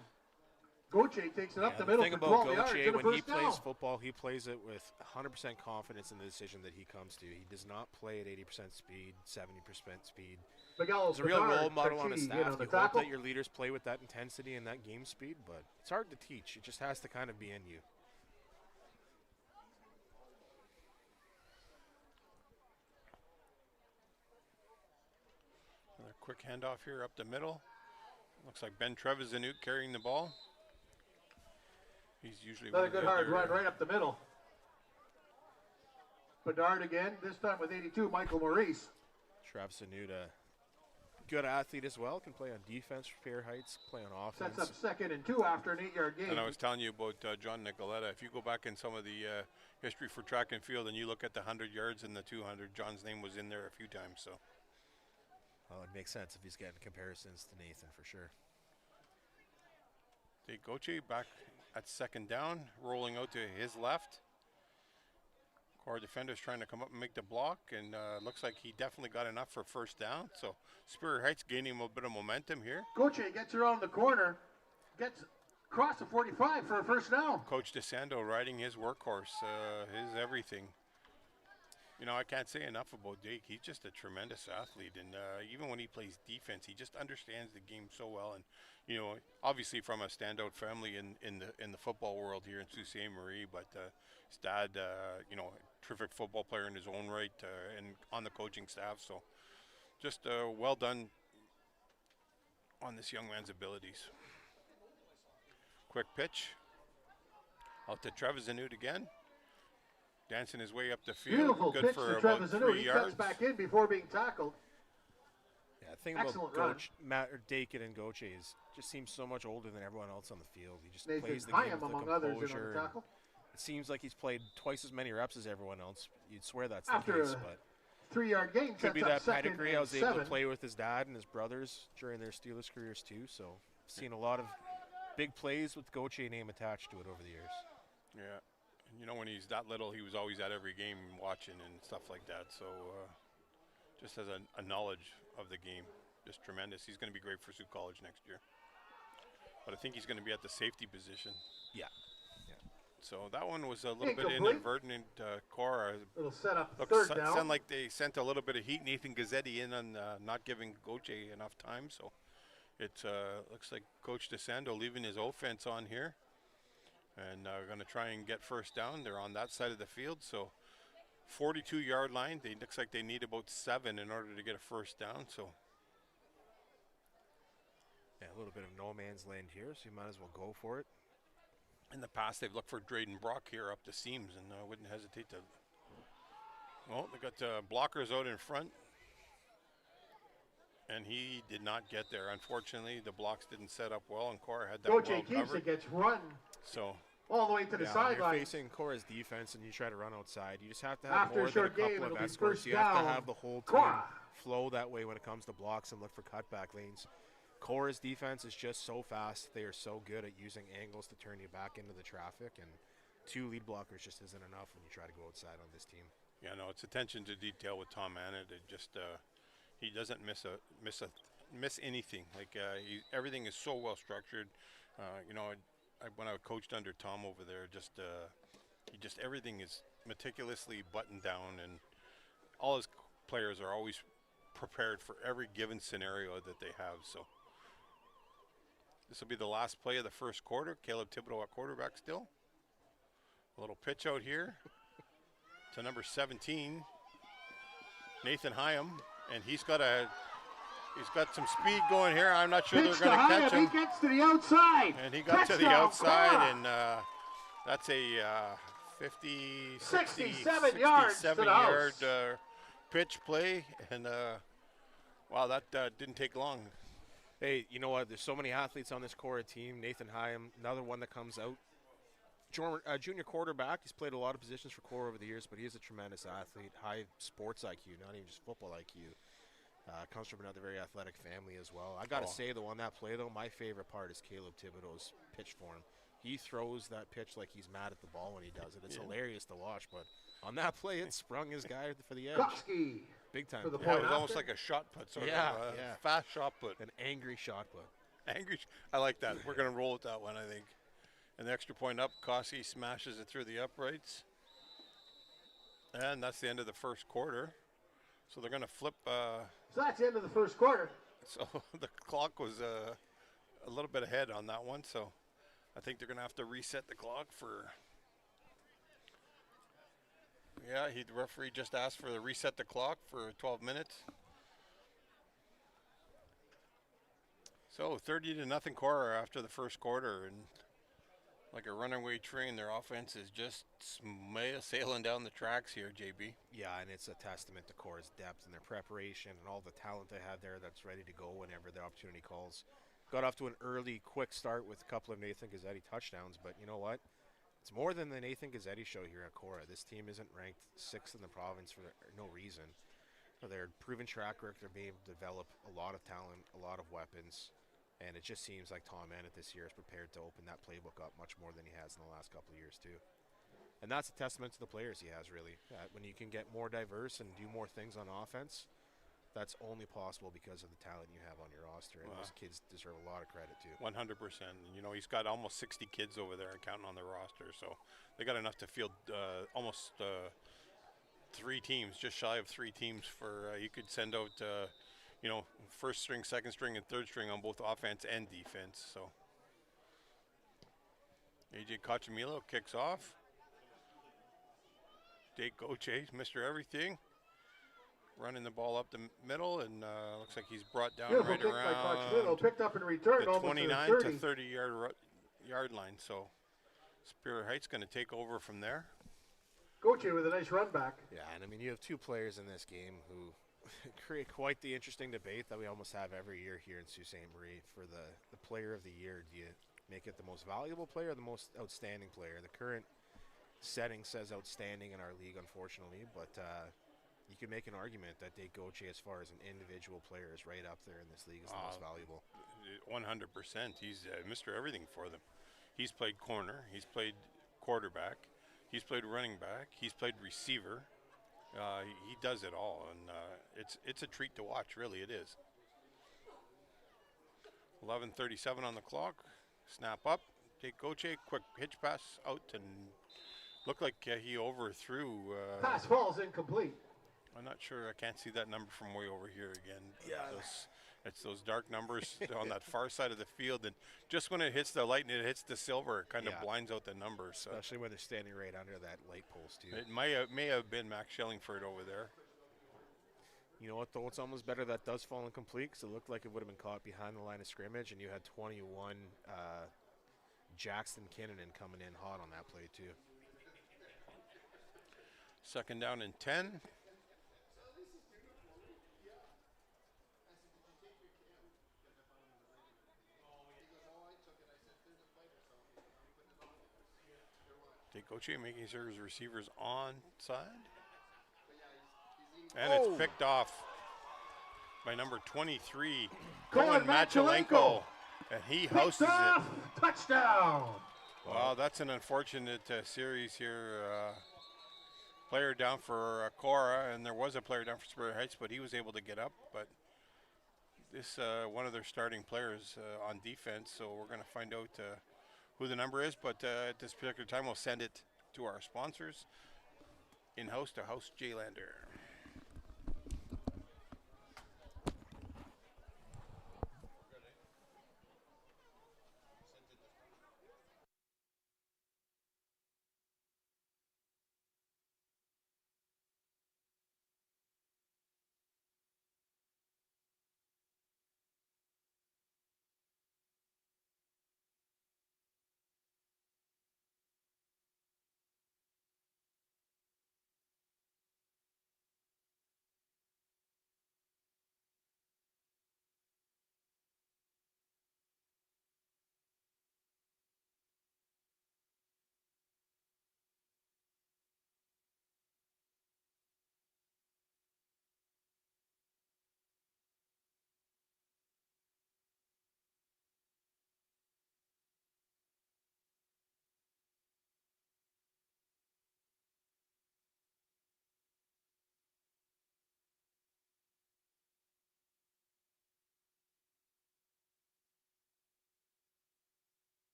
Speaker 2: Goche takes it up the middle for 12 yards.
Speaker 3: When he plays football, he plays it with 100% confidence in the decision that he comes to. He does not play at 80% speed, 70% speed. He's a real role model on his staff. You hope that your leaders play with that intensity and that game speed, but it's hard to teach. It just has to kind of be in you.
Speaker 1: Another quick handoff here up the middle. Looks like Ben Trevisanuk carrying the ball. He's usually
Speaker 2: another good hard run right up the middle. Bedard again, this time with 82, Michael Maurice.
Speaker 3: Trevisanuk, good athlete as well, can play on defense for Fair Heights, play on offense.
Speaker 2: Sets up 2nd and 2 after an 8-yard gain.
Speaker 1: And I was telling you about John Nicoletta. If you go back in some of the history for track and field and you look at the 100 yards and the 200, John's name was in there a few times. So.
Speaker 3: Well, it makes sense if he's getting comparisons to Nathan for sure.
Speaker 1: Dake Goche back at 2nd down, rolling out to his left. Korah defenders trying to come up and make the block, and looks like he definitely got enough for first down. So Superior Heights gaining a bit of momentum here.
Speaker 2: Goche gets around the corner, gets across the 45 for a first down.
Speaker 1: Coach DeSando riding his workhorse, his everything. I can't say enough about Dake. He's just a tremendous athlete, and even when he plays defense, he just understands the game so well. And obviously from a standout family in the football world here in Sault Ste. Marie, but his dad, terrific football player in his own right, and on the coaching staff. So just well done on this young man's abilities. Quick pitch out to Trevisanuk again. Dancing his way up the field.
Speaker 2: Beautiful
Speaker 1: good
Speaker 2: pitch
Speaker 1: for
Speaker 2: to
Speaker 1: about
Speaker 2: Trevisanuk.
Speaker 1: 3
Speaker 2: He
Speaker 1: yards.
Speaker 2: cuts back in before being tackled.
Speaker 3: Yeah, the thing about Matt or Dakin and Goche is just seems so much older than everyone else on the field. He just plays the game with the composure. It seems like he's played twice as many reps as everyone else. You'd swear that's the case, but
Speaker 2: 3-yard gain.
Speaker 3: Could be that pedigree. I was able to play with his dad and his brothers during their Steelers careers too. So I've seen a lot of big plays with Goche name attached to it over the years.
Speaker 1: Yeah. When he's that little, he was always at every game watching and stuff like that. So just has a knowledge of the game. Just tremendous. He's going to be great for Sioux College next year. But I think he's going to be at the safety position.
Speaker 3: Yeah.
Speaker 1: So that one was a little bit inadvertent. Korah
Speaker 2: It'll set up third down.
Speaker 1: Sound like they sent a little bit of heat. Nathan Gazzetti in on not giving Goche enough time. So it looks like Coach DeSando leaving his offense on here. And we're going to try and get first down. They're on that side of the field. So 42-yard line. They looks like they need about 7 in order to get a first down. So
Speaker 3: yeah, a little bit of no man's land here, so you might as well go for it.
Speaker 1: In the past, they've looked for Drayden Brock here up the seams, and wouldn't hesitate to. Well, they got blockers out in front, and he did not get there. Unfortunately, the blocks didn't set up well, and Korah had that well covered.
Speaker 2: It gets run.
Speaker 1: So
Speaker 2: all the way to the sideline.
Speaker 3: You're facing Korah's defense, and you try to run outside. You just have to have more than a couple of escorts. You have to have the whole team flow that way when it comes to blocks and look for cutback lanes. Korah's defense is just so fast. They are so good at using angles to turn you back into the traffic, and 2 lead blockers just isn't enough when you try to go outside on this team.
Speaker 1: Yeah, no, it's attention to detail with Tom Annett. It just he doesn't miss anything. Like everything is so well structured. You know, when I coached under Tom over there, everything is meticulously buttoned down, and all his players are always prepared for every given scenario that they have. So this will be the last play of the first quarter. Caleb Thibodeau at quarterback still. A little pitch out here to number 17, Nathan Hyam, and he's got some speed going here. I'm not sure they're going to catch him.
Speaker 2: He gets to the outside.
Speaker 1: And he got to the outside, and that's a 67-yard pitch play, and wow, that didn't take long.
Speaker 3: Hey, you know what? There's so many athletes on this Korah team. Nathan Hyam, another one that comes out. Junior quarterback. He's played a lot of positions for Korah over the years, but he is a tremendous athlete. High sports IQ, not even just football IQ. Comes from another very athletic family as well. I got to say, though, on that play, though, my favorite part is Caleb Thibodeau's pitch form. He throws that pitch like he's mad at the ball when he does it. It's hilarious to watch, but on that play, it sprung his guy for the edge.
Speaker 2: Koski.
Speaker 3: Big time.
Speaker 1: It was almost like a shot put, sort of fast shot put.
Speaker 3: An angry shot put.
Speaker 1: I like that. We're going to roll with that one, I think. And the extra point up, Koski smashes it through the uprights. And that's the end of the first quarter. So they're going to flip.
Speaker 2: So that's the end of the first quarter.
Speaker 1: So the clock was a little bit ahead on that one. So I think they're going to have to reset the clock for. Yeah, the referee just asked for the reset the clock for 12 minutes. So 30-0 Korah after the first quarter, and like a runaway train, their offense is just sailing down the tracks here, JB.
Speaker 3: Yeah, and it's a testament to Korah's depth and their preparation and all the talent they have there that's ready to go whenever the opportunity calls. Got off to an early, quick start with a couple of Nathan Gazzetti touchdowns, but you know what? It's more than the Nathan Gazzetti show here at Korah. This team isn't ranked 6th in the province for no reason. They're proven track record. They're being able to develop a lot of talent, a lot of weapons. And it just seems like Tom Annett this year is prepared to open that playbook up much more than he has in the last couple of years, too. And that's a testament to the players he has, really. When you can get more diverse and do more things on offense, that's only possible because of the talent you have on your roster. And those kids deserve a lot of credit, too.
Speaker 1: 100%. You know, he's got almost 60 kids over there counting on the roster. So they got enough to field almost 3 teams, just shy of 3 teams for you could send out you know, first string, second string, and third string on both offense and defense. So AJ Cochamilo kicks off. Dake Goche, Mr. Everything, running the ball up the middle, and looks like he's brought down right around
Speaker 2: picked up and returned
Speaker 1: the 29 to 30 yard line. So Superior Heights going to take over from there.
Speaker 2: Goche with a nice run back.
Speaker 3: Yeah, and I mean, you have 2 players in this game who create quite the interesting debate that we almost have every year here in Sault Ste. Marie for the player of the year. Do you make it the most valuable player or the most outstanding player? The current setting says outstanding in our league, unfortunately, but you can make an argument that Dake Goche, as far as an individual player, is right up there in this league as the most valuable.
Speaker 1: 100%. He's Mr. Everything for them. He's played corner. He's played quarterback. He's played running back. He's played receiver. He does it all, and it's a treat to watch. Really, it is. 11:37 on the clock. Snap up. Take Goche, quick hitch pass out, and looked like he overthrew.
Speaker 2: Pass falls incomplete.
Speaker 1: I'm not sure. I can't see that number from way over here again.
Speaker 3: Yeah.
Speaker 1: It's those dark numbers on that far side of the field, and just when it hits the light and it hits the silver, it kind of blinds out the numbers. So.
Speaker 3: Especially when they're standing right under that light post, too.
Speaker 1: It may have been Max Shellingford over there.
Speaker 3: You know what, though? It's almost better that does fall incomplete because it looked like it would have been caught behind the line of scrimmage, and you had 21 Jackson Kinnunen coming in hot on that play, too.
Speaker 1: Second down and 10. Goche making sure his receivers on side. And it's picked off by number 23, Colin Machalenko. And he houses it.
Speaker 2: Touchdown.
Speaker 1: Wow, that's an unfortunate series here. Player down for Korah, and there was a player down for Superior Heights, but he was able to get up. But this one of their starting players on defense, so we're going to find out who the number is, but at this particular time, we'll send it to our sponsors. In-house to House Jaylander.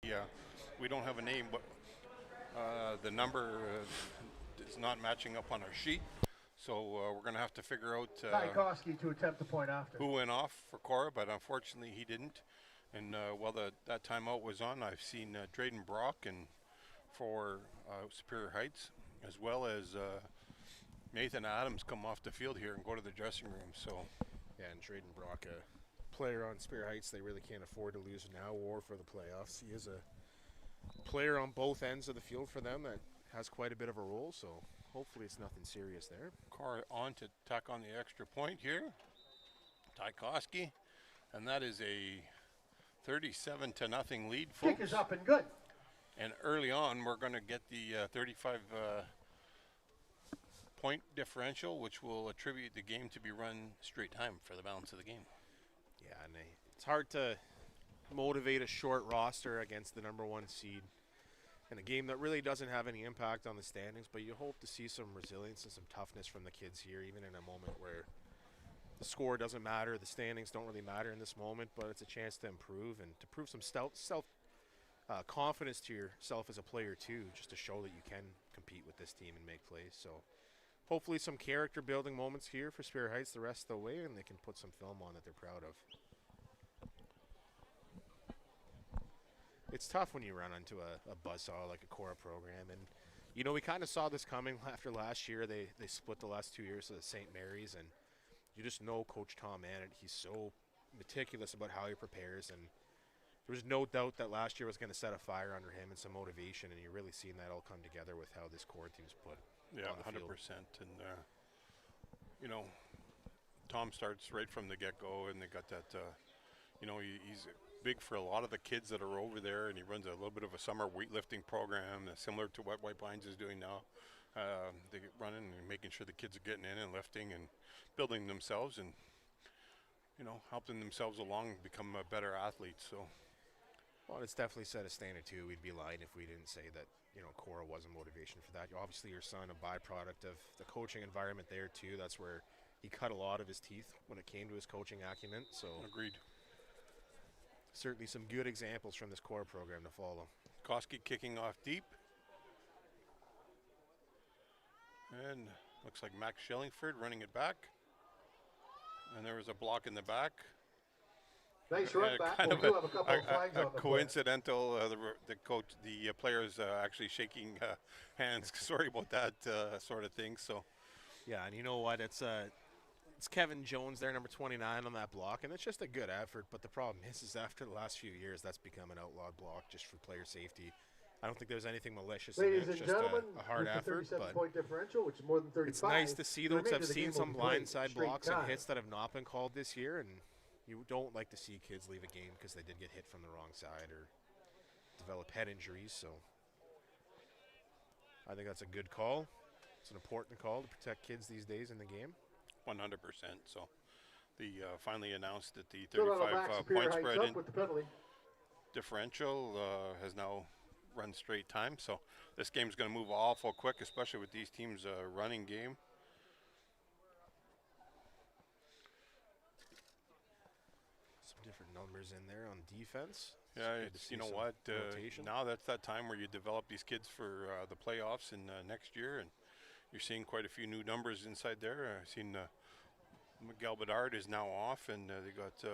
Speaker 1: Yeah, we don't have a name, but the number is not matching up on our sheet. So we're going to have to figure out
Speaker 2: to attempt the point after.
Speaker 1: Who went off for Korah, but unfortunately he didn't. And while that timeout was on, I've seen Drayden Brock and for Superior Heights, as well as Nathan Adams come off the field here and go to the dressing room. So,
Speaker 3: yeah, and Drayden Brock, a player on Superior Heights, they really can't afford to lose now or for the playoffs. He is a player on both ends of the field for them that has quite a bit of a role, so hopefully it's nothing serious there.
Speaker 1: Korah on to tack on the extra point here. Tykowski, and that is a 37-0 lead, folks.
Speaker 2: Kick is up and good.
Speaker 1: And early on, we're going to get the 35 point differential, which will attribute the game to be run straight time for the balance of the game.
Speaker 3: Yeah, and it's hard to motivate a short roster against the #1 seed in a game that really doesn't have any impact on the standings, but you hope to see some resilience and some toughness from the kids here, even in a moment where the score doesn't matter, the standings don't really matter in this moment, but it's a chance to improve and to prove some self-confidence to yourself as a player too, just to show that you can compete with this team and make plays. So hopefully some character building moments here for Superior Heights the rest of the way, and they can put some film on that they're proud of. It's tough when you run into a buzzsaw like a Korah program, and you know, we kind of saw this coming after last year. They split the last 2 years to the St. Mary's, and you just know Coach Tom Annett, he's so meticulous about how he prepares, and there was no doubt that last year was going to set a fire under him and some motivation, and you're really seeing that all come together with how this Korah team's put on the 100%.
Speaker 1: Field. And, you know, Tom starts right from the get-go, and they got that, you know, he's big for a lot of the kids that are over there, and he runs a little bit of a summer weightlifting program similar to what White Pines is doing now. They get running and making sure the kids are getting in and lifting and building themselves and, you know, helping themselves along, become better athletes. So,
Speaker 3: well, it's definitely set a standard too. We'd be lying if we didn't say that, you know, Korah was a motivation for that. Obviously, your son, a byproduct of the coaching environment there too. That's where he cut a lot of his teeth when it came to his coaching acumen. So,
Speaker 1: agreed.
Speaker 3: Certainly some good examples from this Korah program to follow.
Speaker 1: Koski kicking off deep. And looks like Max Shillingford running it back. And there was a block in the back.
Speaker 2: Nice run back.
Speaker 1: Kind
Speaker 2: have a couple of flags on the
Speaker 1: coincidental. The players actually shaking hands. Sorry about that sort of thing. So,
Speaker 3: yeah, and you know what? It's Kevin Jones there, number 29 on that block, and it's just a good effort. But the problem is after the last few years, that's become an outlawed block just for player safety. I don't think there's anything malicious in it. It's just a hard effort. But
Speaker 2: point differential, which is more than 35.
Speaker 3: It's nice to see, though, because I've seen some blindside blocks and hits that have not been called this year, and you don't like to see kids leave a game because they did get hit from the wrong side or develop head injuries. So I think that's a good call. It's an important call to protect kids these days in the game.
Speaker 1: 100%. So they finally announced that the 35 point spread in differential has now run straight time. So this game's going to move awful quick, especially with these teams' running game.
Speaker 3: Some different numbers in there on defense.
Speaker 1: Yeah, it's you know what? Now that's that time where you develop these kids for the playoffs in next year, and you're seeing quite a few new numbers inside there. I've seen Miguel Bedard is now off, and they got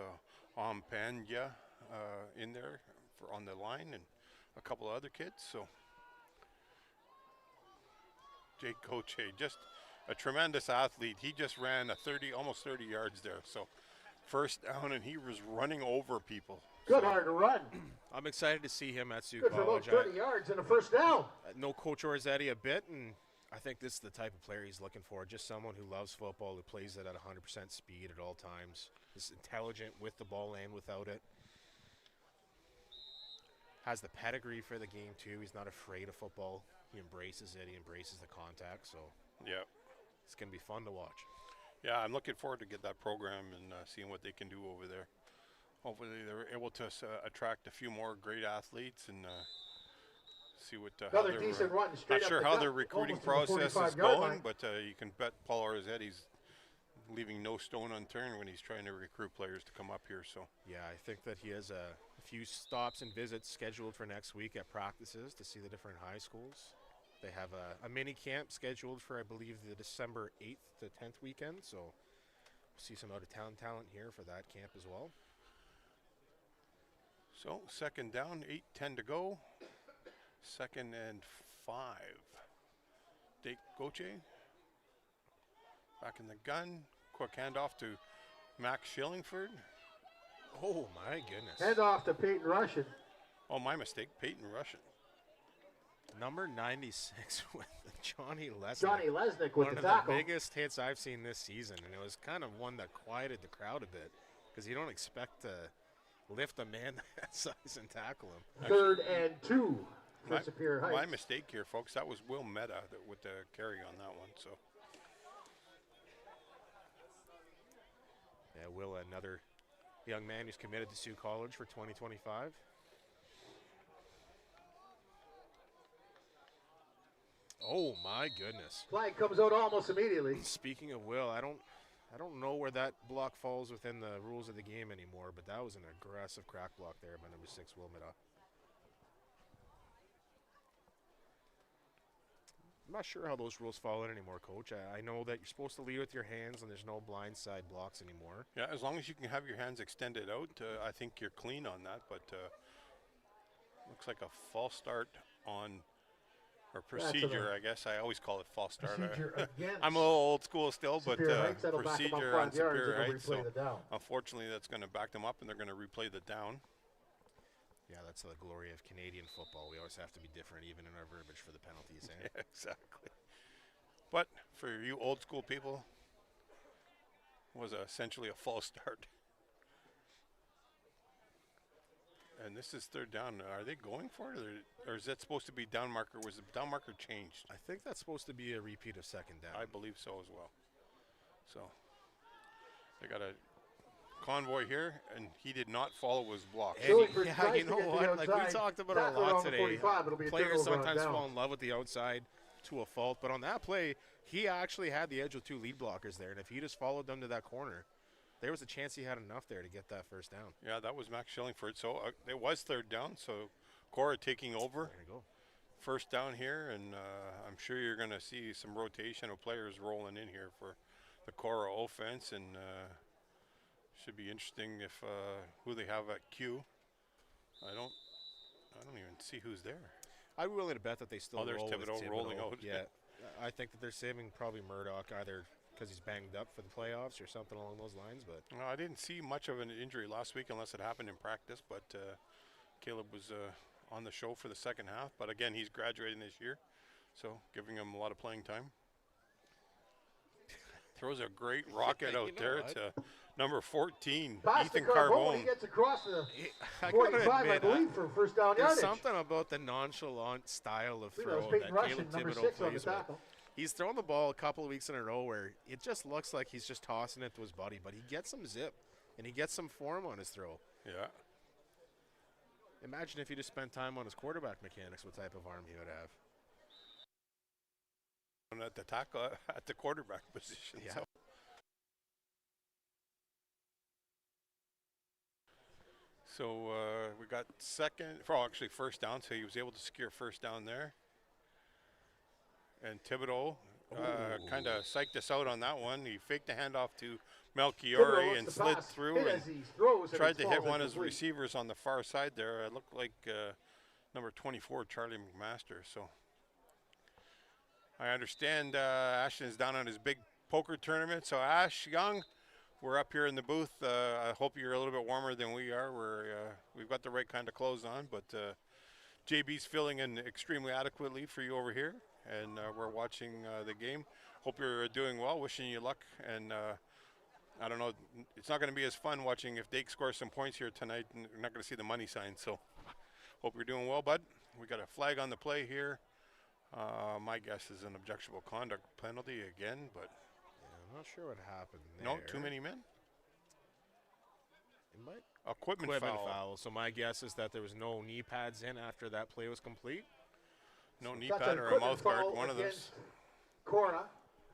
Speaker 1: Panya in there on the line, and a couple of other kids. So Jake Coche, just a tremendous athlete. He just ran almost 30 yards there. So first down, and he was running over people.
Speaker 2: Good hard run.
Speaker 3: I'm excited to see him at Sioux
Speaker 2: Good
Speaker 3: College.
Speaker 2: For about 30 yards and a first down.
Speaker 3: Know Coach Orzetti a bit, and I think this is the type of player he's looking for. Just someone who loves football, who plays it at 100% speed at all times. Is intelligent with the ball and without it. Has the pedigree for the game too. He's not afraid of football. He embraces it. He embraces the contact. So
Speaker 1: yeah,
Speaker 3: it's going to be fun to watch.
Speaker 1: Yeah, I'm looking forward to get that program and seeing what they can do over there. Hopefully they're able to attract a few more great athletes and see what
Speaker 2: another decent run straight
Speaker 1: not sure how their recruiting process is going, but you can bet Paul Orzetti's leaving no stone unturned when he's trying to recruit players to come up here. So
Speaker 3: yeah, I think that he has a few stops and visits scheduled for next week at practices to see the different high schools. They have a mini camp scheduled for, I believe, the December 8th to 10th weekend. So we'll see some out-of-town talent here for that camp as well.
Speaker 1: So second down, 8:10 to go. 2nd and 5. Dake Goche back in the gun. Quick handoff to Max Shillingford.
Speaker 3: Oh my goodness.
Speaker 2: Handoff to Peyton Russian.
Speaker 1: Oh, my mistake. Peyton Russian.
Speaker 3: Number 96 with Johnny Lesnick.
Speaker 2: Johnny Lesnick with the tackle.
Speaker 3: One of the biggest hits I've seen this season, and it was kind of one that quieted the crowd a bit because you don't expect to lift a man that size and tackle him.
Speaker 2: 3rd and 2 for Superior Heights.
Speaker 1: My mistake here, folks. That was Will Meta with the carry on that one. So.
Speaker 3: Yeah, Will, another young man who's committed to Sioux College for 2025. Oh my goodness!
Speaker 2: Flag comes out almost immediately.
Speaker 3: Speaking of Will, I don't know where that block falls within the rules of the game anymore, but that was an aggressive crack block there by number 6, Will Mida. I'm not sure how those rules fall in anymore, Coach. I know that you're supposed to lead with your hands and there's no blindside blocks anymore.
Speaker 1: Yeah, as long as you can have your hands extended out, I think you're clean on that. But looks like a false start on, or procedure, I guess. I always call it false start. I'm a little old school still, but procedure on Superior Heights. So unfortunately, that's going to back them up and they're going to replay the down.
Speaker 3: Yeah, that's the glory of Canadian football. We always have to be different, even in our verbiage for the penalties. Eh?
Speaker 1: Yeah, exactly. But for you old school people, it was essentially a false start. And this is 3rd down. Are they going for it, or is that supposed to be down marker? Was the down marker changed?
Speaker 3: I think that's supposed to be a repeat of 2nd down.
Speaker 1: I believe so as well. So they got a convoy here, and he did not follow his block.
Speaker 3: Yeah, you know what? Like we talked about it a lot today. Players sometimes fall in love with the outside to a fault, but on that play, he actually had the edge with 2 lead blockers there, and if he just followed them to that corner, there was a chance he had enough there to get that 1st down.
Speaker 1: Yeah, that was Max Shillingford. So it was 3rd down, so Korah taking over.
Speaker 3: There you go.
Speaker 1: 1st down here, and I'm sure you're going to see some rotation of players rolling in here for the Korah offense, and should be interesting if who they have at Q. I don't even see who's there.
Speaker 3: I'm willing to bet that they still
Speaker 1: there's
Speaker 3: roll
Speaker 1: Thibodeau
Speaker 3: with
Speaker 1: rolling out.
Speaker 3: Yeah, I think that they're saving probably Murdoch either because he's banged up for the playoffs or something along those lines. But
Speaker 1: I didn't see much of an injury last week unless it happened in practice. But Caleb was on the show for the 2nd half. But again, he's graduating this year, so giving him a lot of playing time. Throws a great rocket out there to number 14, Ethan Carbone.
Speaker 2: He gets across the
Speaker 3: I
Speaker 2: 45,
Speaker 3: admit,
Speaker 2: I believe, for 1st down
Speaker 3: there's
Speaker 2: yardage.
Speaker 3: something about the nonchalant style of throw that
Speaker 2: Peyton Russian,
Speaker 3: Caleb
Speaker 2: number
Speaker 3: Thibodeau
Speaker 2: 6 on the
Speaker 3: plays with.
Speaker 2: tackle.
Speaker 3: He's thrown the ball a couple of weeks in a row where it just looks like he's just tossing it to his buddy, but he gets some zip and he gets some form on his throw.
Speaker 1: Yeah.
Speaker 3: Imagine if he just spent time on his quarterback mechanics, what type of arm he would have.
Speaker 1: And at the tackle, at the quarterback position.
Speaker 3: Yeah.
Speaker 1: So we got 1st down, so he was able to secure 1st down there. And Thibodeau kind of psyched us out on that one. He faked the handoff to Melchiori and slid through and tried to hit one of his receivers on the far side there. It looked like number 24, Charlie McMaster. So I understand Ashton's down on his big poker tournament. So Ash Young, we're up here in the booth. I hope you're a little bit warmer than we are. We've got the right kind of clothes on, but JB's filling in extremely adequately for you over here, and we're watching the game. Hope you're doing well. Wishing you luck, and I don't know. It's not going to be as fun watching if Dake scores some points here tonight. And you're not going to see the money sign. So hope you're doing well, bud. We got a flag on the play here. My guess is an objectionable conduct penalty again, but.
Speaker 3: I'm not sure what happened there.
Speaker 1: No, too many men?
Speaker 3: It might.
Speaker 1: Equipment foul.
Speaker 3: So my guess is that there was no knee pads in after that play was complete.
Speaker 1: No knee pad or a mouth guard, one of those.
Speaker 2: Korah,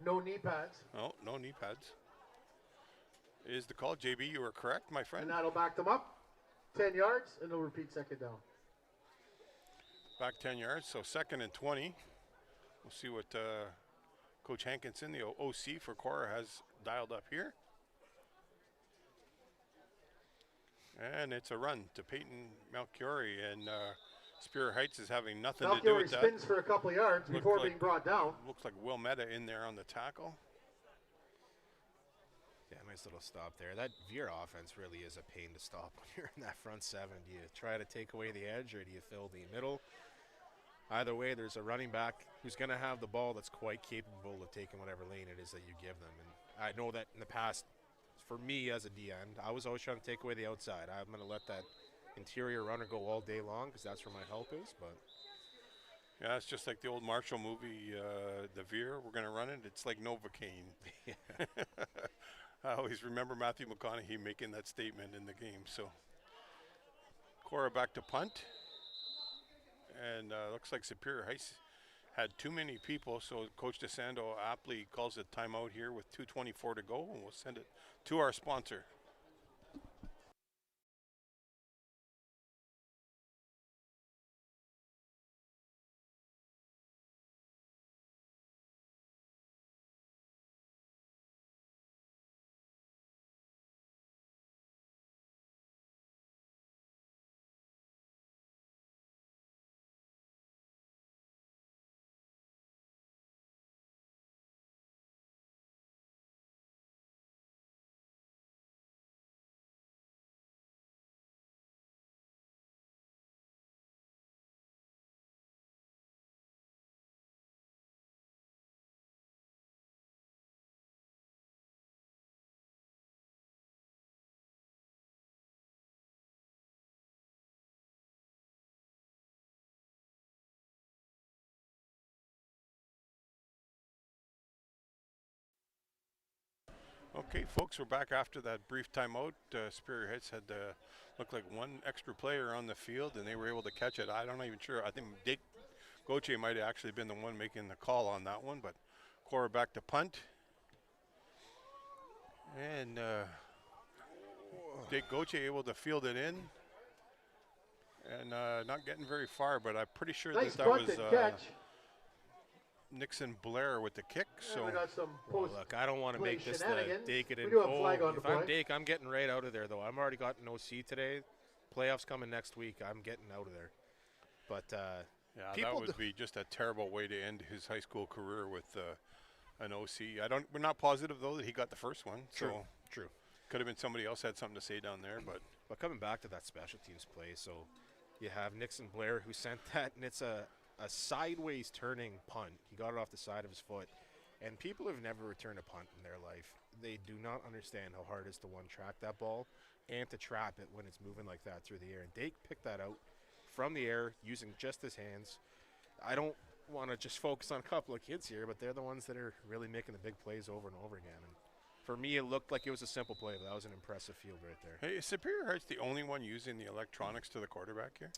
Speaker 2: no knee pads.
Speaker 1: No, no knee pads. Is the call. JB, you were correct, my friend.
Speaker 2: And that'll back them up 10 yards, and they'll repeat 2nd down.
Speaker 1: Back 10 yards, so 2nd and 20. We'll see what Coach Hankinson, the OC for Korah, has dialed up here. And it's a run to Peyton Melchiori, and Superior Heights is having nothing to do
Speaker 2: Falchiori
Speaker 1: with that.
Speaker 2: spins for a couple of yards before being brought down.
Speaker 1: Looks like Will Meta in there on the tackle.
Speaker 3: Yeah, nice little stop there. That veer offense really is a pain to stop when you're in that front seven. Do you try to take away the edge, or do you fill the middle? Either way, there's a running back who's going to have the ball that's quite capable of taking whatever lane it is that you give them. And I know that in the past, for me as a DN, I was always trying to take away the outside. I'm going to let that interior runner go all day long because that's where my help is. But
Speaker 1: yeah, it's just like the old Marshall movie, The Veer. We're going to run it. It's like Novocaine. I always remember Matthew McConaughey making that statement in the game. So Korah back to punt. And looks like Superior Heights had too many people, so Coach DeSando aptly calls it timeout here with 2:24 to go, and we'll send it to our sponsor. Okay, folks, we're back after that brief timeout. Superior Heights had looked like one extra player on the field, and they were able to catch it. I'm not even sure. I think Dick Gauthier might have actually been the one making the call on that one, but Korah back to punt. And Dick Gauthier able to field it in. And not getting very far, but I'm pretty sure
Speaker 2: Nice
Speaker 1: that was
Speaker 2: catch.
Speaker 1: Nixon Blair with the kick. So
Speaker 3: look, I don't want to make this the Dake it in. If I'm Dake, I'm getting right out of there, though. I've already got an OC today. Playoffs coming next week. I'm getting out of there. But
Speaker 1: yeah, that would be just a terrible way to end his high school career with an OC. We're not positive though that he got the first one.
Speaker 3: True.
Speaker 1: Could have been somebody else had something to say down there, but
Speaker 3: coming back to that special teams play, so you have Nixon Blair who sent that, and it's a sideways turning punt. He got it off the side of his foot, and people who've never returned a punt in their life, they do not understand how hard it is to track that ball and to trap it when it's moving like that through the air. And Dake picked that out from the air using just his hands. I don't want to just focus on a couple of kids here, but they're the ones that are really making the big plays over and over again. And for me, it looked like it was a simple play, but that was an impressive field right there.
Speaker 1: Hey, is Superior Heights the only one using the electronics to the quarterback here?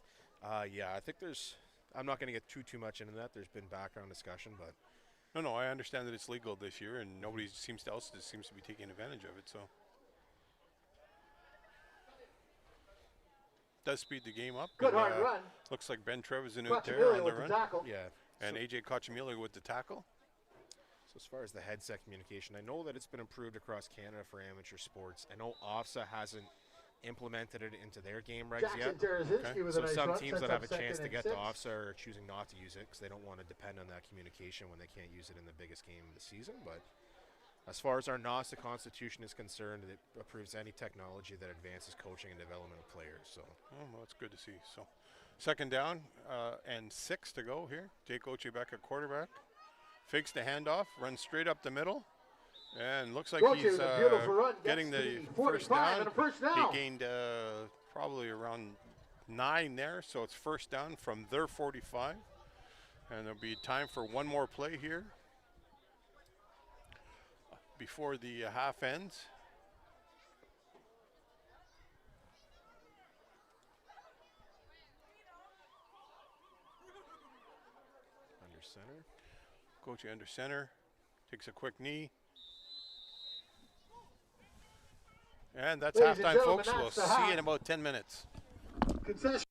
Speaker 3: Yeah, I think I'm not going to get too much into that. There's been background discussion, but
Speaker 1: no, I understand that it's legal this year, and nobody seems to be taking advantage of it. So does speed the game up.
Speaker 2: Good hard run.
Speaker 1: Looks like Ben Trevisanut there on the run.
Speaker 2: Yeah,
Speaker 1: and AJ Kochimili with the tackle.
Speaker 3: So as far as the headset communication, I know that it's been improved across Canada for amateur sports. I know OFSA hasn't implemented it into their game regs yet. So some teams that have a chance to get to OFSA are choosing not to use it because they don't want to depend on that communication when they can't use it in the biggest game of the season. But as far as our NOSA Constitution is concerned, it approves any technology that advances coaching and development of players. So,
Speaker 1: well, that's good to see. So, second down and 6 to go here. Jake Ochi back at quarterback. Fakes the handoff, runs straight up the middle, and looks like he's getting the first down. He gained probably around 9 there, so it's first down from their 45. And there'll be time for one more play here before the half ends.
Speaker 3: Under center.
Speaker 1: Coach under center, takes a quick knee. And that's halftime, folks. We'll see you in about 10 minutes.
Speaker 2: Concession.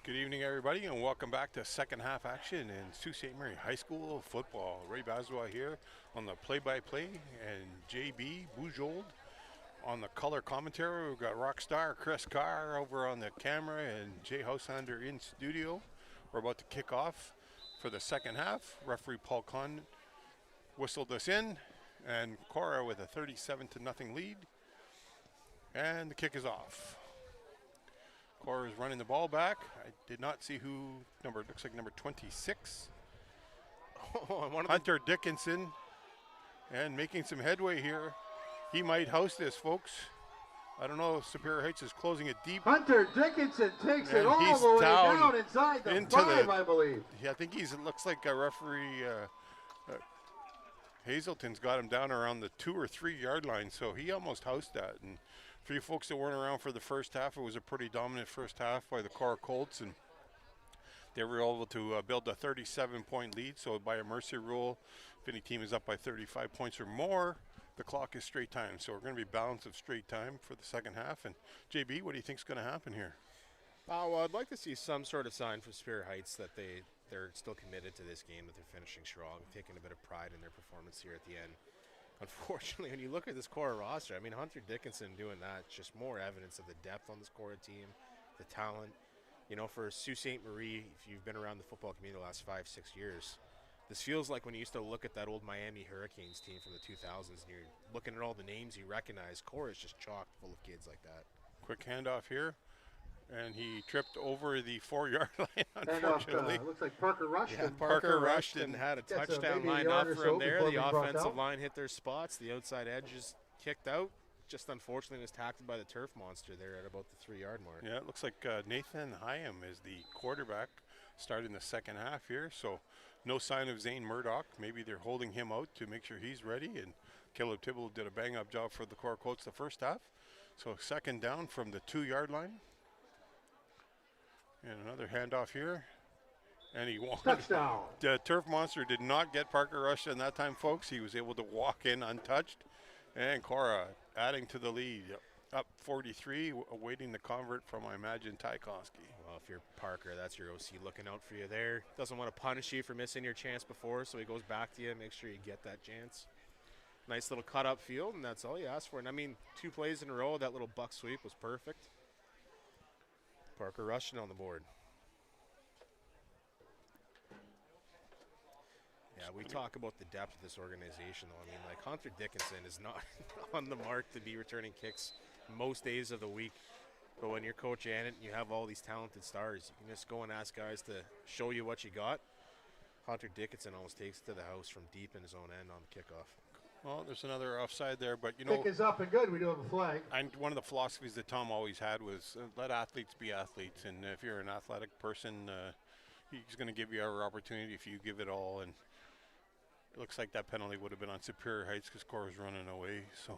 Speaker 1: Good evening, everybody, and welcome back to second half action in Sault Ste. Marie High School football. Ray Bazwa here on the play-by-play, and JB Boujold on the color commentary. We've got Rockstar Chris Carr over on the camera and Jay Houselander in studio. We're about to kick off for the second half. Referee Paul Kahn whistled us in, and Korah with a 37-0 lead. And the kick is off. Korah is running the ball back. I did not see who looks like number 26. Hunter Dickinson, and making some headway here. He might house this, folks. I don't know if Superior Heights is closing it deep.
Speaker 2: Hunter Dickinson takes it all the way down inside the 5, I believe.
Speaker 1: Yeah, I think it looks like a referee, Hazelton's got him down around the 2 or 3 yard line, so he almost housed that. And for you folks that weren't around for the first half, it was a pretty dominant first half by the Korah Colts, and they were able to build a 37-point lead. So by a mercy rule, if any team is up by 35 points or more, the clock is straight time. So we're going to be balance of straight time for the second half. And JB, what do you think is going to happen here?
Speaker 3: Well, I'd like to see some sort of sign from Superior Heights that they're still committed to this game, that they're finishing strong, taking a bit of pride in their performance here at the end. Unfortunately, when you look at this Korah roster, I mean, Hunter Dickinson doing that, just more evidence of the depth on this Korah team, the talent. You know, for Sault Ste. Marie, if you've been around the football community the last 5-6 years, this feels like when you used to look at that old Miami Hurricanes team from the 2000s, and you're looking at all the names you recognize. Korah is just chock full of kids like that.
Speaker 1: Quick handoff here. And he tripped over the 4-yard line, unfortunately.
Speaker 2: Looks like Parker Rushton.
Speaker 3: Yeah, Parker Rushton had a touchdown line up for him there. The offensive line hit their spots. The outside edge is kicked out. Just unfortunately was tackled by the turf monster there at about the 3-yard mark.
Speaker 1: Yeah, it looks like Nathan Hyam is the quarterback starting the second half here. So no sign of Zane Murdoch. Maybe they're holding him out to make sure he's ready. And Caleb Tibble did a bang-up job for the Korah Colts the first half. So second down from the 2-yard line. And another handoff here. And he won.
Speaker 2: Touchdown.
Speaker 1: The turf monster did not get Parker Rushton that time, folks. He was able to walk in untouched. And Korah adding to the lead. Up 43, awaiting the convert from, I imagine, Ty Koski.
Speaker 3: Well, if you're Parker, that's your OC looking out for you there. Doesn't want to punish you for missing your chance before, so he goes back to you and make sure you get that chance. Nice little cut up field, and that's all you ask for. And I mean, 2 plays in a row, that little buck sweep was perfect. Parker Rushton on the board. Yeah, we talk about the depth of this organization, though. I mean, like, Hunter Dickinson is not on the mark to be returning kicks most days of the week. But when you're Coach Annett and you have all these talented stars, you can just go and ask guys to show you what you got. Hunter Dickinson almost takes it to the house from deep in his own end on the kickoff.
Speaker 1: Well, there's another offside there, but you know,
Speaker 2: kick is up and good. We do have a flag.
Speaker 1: And one of the philosophies that Tom always had was let athletes be athletes, and if you're an athletic person, he's going to give you every opportunity if you give it all. And it looks like that penalty would have been on Superior Heights because Korah's running away, so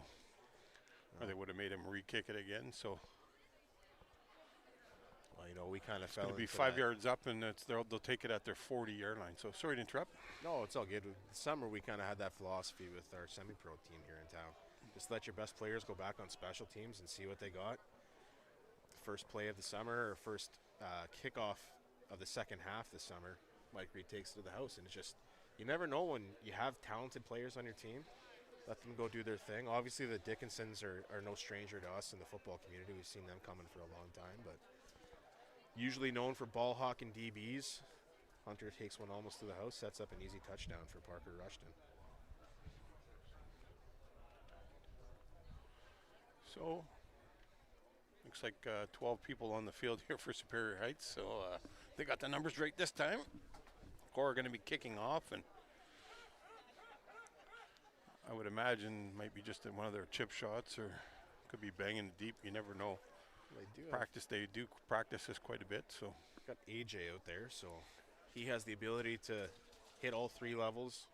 Speaker 1: or they would have made him re-kick it again. So.
Speaker 3: Well, you know, we kind of fell into
Speaker 1: It's going to be 5 yards up, and they'll take it at their 40-yard line. So sorry to interrupt.
Speaker 3: No, it's all good. This summer, we kind of had that philosophy with our semi-pro team here in town. Just let your best players go back on special teams and see what they got. First play of the summer, or first kickoff of the second half this summer, Mike Reed takes it to the house. And it's just, you never know when you have talented players on your team. Let them go do their thing. Obviously, the Dickinsons are no stranger to us in the football community. We've seen them coming for a long time, but usually known for ball hawking DBs. Hunter takes one almost to the house, sets up an easy touchdown for Parker Rushton.
Speaker 1: So, looks like 12 people on the field here for Superior Heights. So, they got the numbers right this time. Korah going to be kicking off, and I would imagine might be just in one of their chip shots, or could be banging deep. You never know. They do practice this quite a bit. So
Speaker 3: got AJ out there, so he has the ability to hit all 3 levels.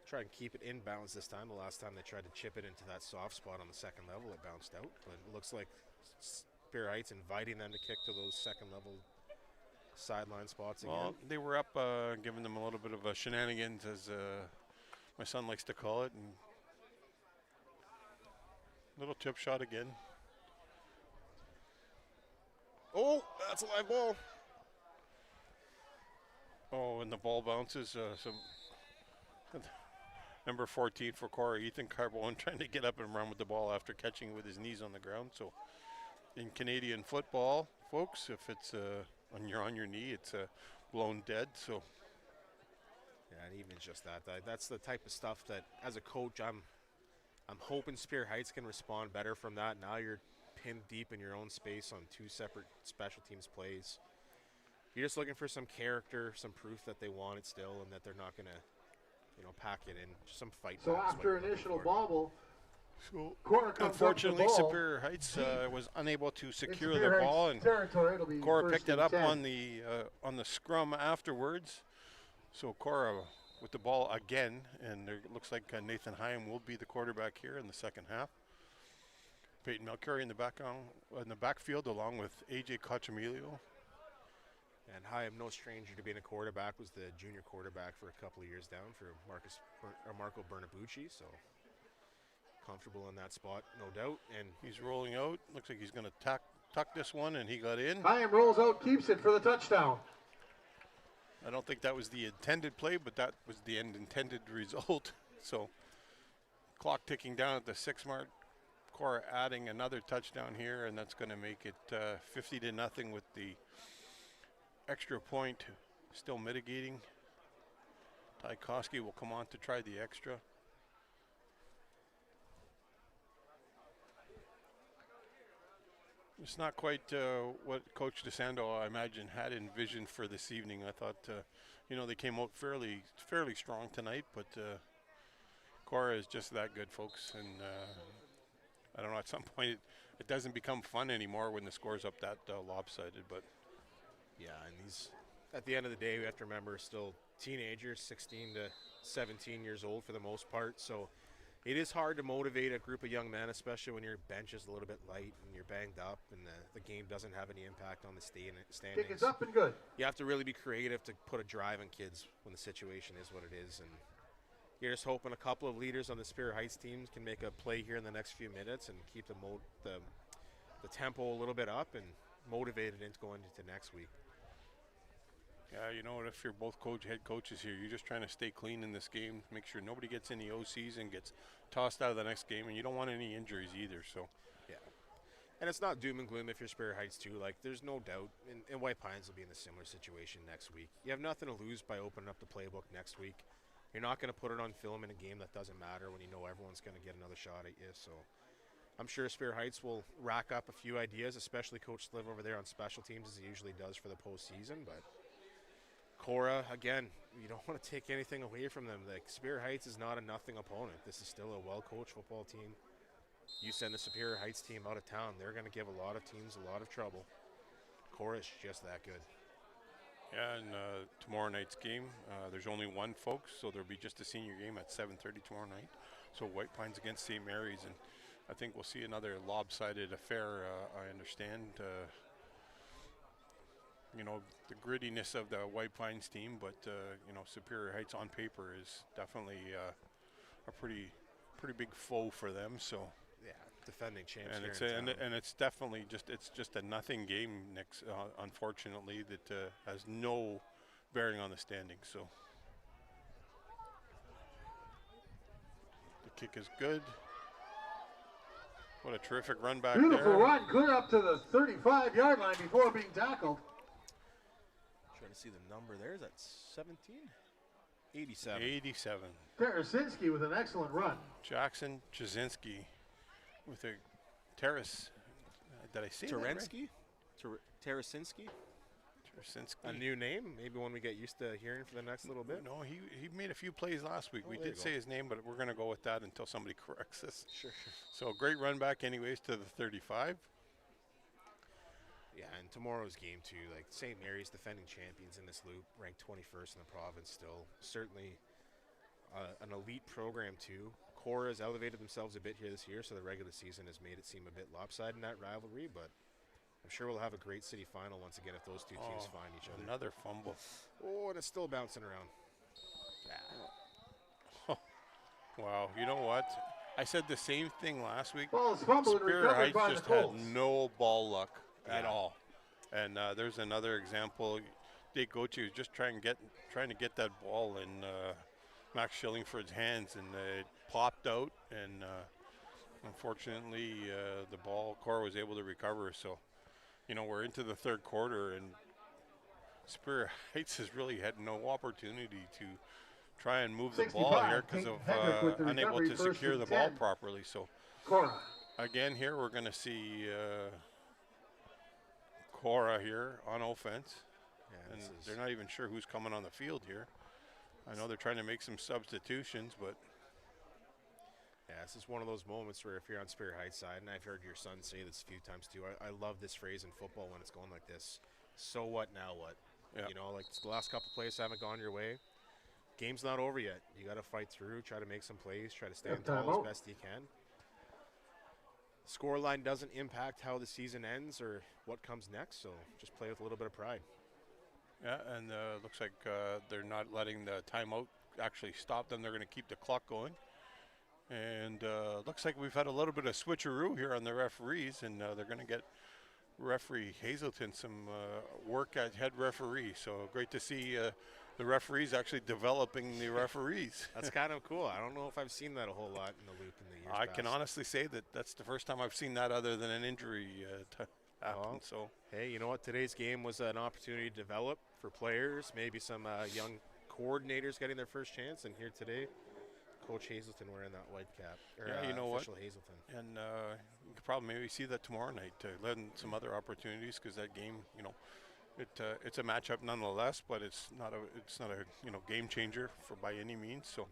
Speaker 3: Try and keep it in bounds this time. The last time they tried to chip it into that soft spot on the second level, it bounced out. But it looks like Superior Heights inviting them to kick to those second level sideline spots again.
Speaker 1: Well, they were up, giving them a little bit of a shenanigans, as my son likes to call it, and little chip shot again.
Speaker 3: Oh, that's a live ball.
Speaker 1: Oh, and the ball bounces. Number 14 for Korah, Ethan Carbone, trying to get up and run with the ball after catching it with his knees on the ground. So in Canadian football, folks, if it's when you're on your knee, it's blown dead. So
Speaker 3: yeah, and even just that's the type of stuff that as a coach, I'm hoping Spear Heights can respond better from that. Now you're pinned deep in your own space on 2 separate special teams plays. You're just looking for some character, some proof that they want it still, and that they're not going to, pack it in. Just some fight.
Speaker 2: So after initial bobble,
Speaker 1: so
Speaker 2: Korah comes
Speaker 1: unfortunately,
Speaker 2: up to the ball.
Speaker 1: Superior Heights was unable to secure the ball, and Korah picked it up
Speaker 2: 10.
Speaker 1: on the scrum afterwards. So Korah with the ball again, and it looks like Nathan Hyam will be the quarterback here in the second half. Peyton Melchiori in the backfield along with AJ Cochamilio.
Speaker 3: And Hyam, no stranger to being a quarterback, was the junior quarterback for a couple of years down for Marco Bernabucci, so comfortable in that spot, no doubt. And
Speaker 1: he's rolling out. Looks like he's going to tuck this one, and he got in.
Speaker 2: Hyam rolls out, keeps it for the touchdown.
Speaker 1: I don't think that was the intended play, but that was the intended result. So clock ticking down at the 6 mark. Korah adding another touchdown here, and that's going to make it 50-0 with the extra point still mitigating. Ty Koski will come on to try the extra. It's not quite what Coach DeSando, I imagine, had envisioned for this evening. I thought, they came out fairly strong tonight, but Korah is just that good, folks. And I don't know, at some point it doesn't become fun anymore when the score's up that lopsided. But
Speaker 3: yeah, and at the end of the day, we have to remember, still teenagers, 16 to 17 years old for the most part. So it is hard to motivate a group of young men, especially when your bench is a little bit light and you're banged up and the game doesn't have any impact on the standings.
Speaker 2: Kick is up and good.
Speaker 3: You have to really be creative to put a drive on kids when the situation is what it is. And you're just hoping a couple of leaders on the Spear Heights teams can make a play here in the next few minutes and keep the tempo a little bit up and motivated into going into next week.
Speaker 1: Yeah, you know what, if you're both head coaches here, you're just trying to stay clean in this game, make sure nobody gets any OCs and gets tossed out of the next game, and you don't want any injuries either. So
Speaker 3: yeah. And it's not doom and gloom if you're Spear Heights too. Like, there's no doubt, and White Pines will be in a similar situation next week. You have nothing to lose by opening up the playbook next week. You're not going to put it on film in a game that doesn't matter when you know everyone's going to get another shot at you. So I'm sure Spear Heights will rack up a few ideas, especially Coach Sliv over there on special teams, as he usually does for the postseason. But Korah, again, you don't want to take anything away from them. Like, Spear Heights is not a nothing opponent. This is still a well-coached football team. You send the Superior Heights team out of town, they're going to give a lot of teams a lot of trouble. Korah is just that good.
Speaker 1: Yeah, and tomorrow night's game, there's only one, folks, so there'll be just a senior game at 7:30 tomorrow night. So White Pines against St. Mary's, and I think we'll see another lopsided affair, I understand. The grittiness of the White Pines team, but Superior Heights on paper is definitely a pretty big foe for them. So
Speaker 3: yeah, defending champs.
Speaker 1: And it's definitely just a nothing game next. Unfortunately, that has no bearing on the standings. So the kick is good. What a terrific run back there.
Speaker 2: Beautiful run, clear up to the 35-yard line before being tackled.
Speaker 3: Trying to see the number there. Is that 17? 87.
Speaker 1: 87.
Speaker 2: Tarasinski with an excellent run.
Speaker 1: Jackson Jasinski with a terrace. Did I say
Speaker 3: Terensky?
Speaker 1: that right?
Speaker 3: Tarasinski?
Speaker 1: Tarasinski.
Speaker 3: A new name? Maybe one we get used to hearing for the next little bit?
Speaker 1: No, he made a few plays last week. We did say his name, but we're going to go with that until somebody corrects us.
Speaker 3: Sure.
Speaker 1: So great run back anyways to the 35.
Speaker 3: Yeah, and tomorrow's game too, like St. Mary's defending champions in this loop, ranked 21st in the province still. Certainly an elite program too. Korah has elevated themselves a bit here this year, so the regular season has made it seem a bit lopsided in that rivalry, but I'm sure we'll have a great city final once again if those two teams find each other.
Speaker 1: Another fumble.
Speaker 3: Oh, and it's still bouncing around.
Speaker 1: Yeah. Wow, you know what? I said the same thing last week.
Speaker 2: Ball's fumbled and
Speaker 1: Superior
Speaker 2: recovered
Speaker 1: Heights
Speaker 2: by
Speaker 1: just
Speaker 2: the
Speaker 1: had
Speaker 2: Colts.
Speaker 1: no ball luck at all. And there's another example. Dave Gochi was just trying to get that ball in Max Schillingford's hands, and it popped out. And unfortunately, the ball, Korah was able to recover. So, we're into the third quarter, and Superior Heights has really had no opportunity to try and move the ball here because of unable to secure the ball properly. So,
Speaker 2: Korah.
Speaker 1: Again, here we're going to see Korah here on offense. Yeah, and they're not even sure who's coming on the field here. I know they're trying to make some substitutions, but
Speaker 3: yeah, this is one of those moments where if you're on Superior Heights side, and I've heard your son say this a few times too, I love this phrase in football when it's going like this. So what, now what? Yeah. Like the last couple plays haven't gone your way. Game's not over yet. You got to fight through, try to make some plays, try to stand tall as best you can. Scoreline doesn't impact how the season ends or what comes next, so just play with a little bit of pride.
Speaker 1: Yeah, and looks like they're not letting the timeout actually stop them. They're going to keep the clock going. And looks like we've had a little bit of switcheroo here on the referees, and they're going to get referee Hazelton some work at head referee. So great to see the referees actually developing the referees.
Speaker 3: That's kind of cool. I don't know if I've seen that a whole lot in the loop in the years
Speaker 1: I
Speaker 3: past.
Speaker 1: can honestly say that that's the first time I've seen that other than an injury happen. So
Speaker 3: hey, you know what? Today's game was an opportunity to develop for players, maybe some young coordinators getting their first chance. And here today, Coach Hazelton wearing that white cap.
Speaker 1: Yeah, you know what?
Speaker 3: Hazelton.
Speaker 1: And you could probably maybe see that tomorrow night, leading some other opportunities, because that game, it's a matchup nonetheless, but it's not a game changer by any means. So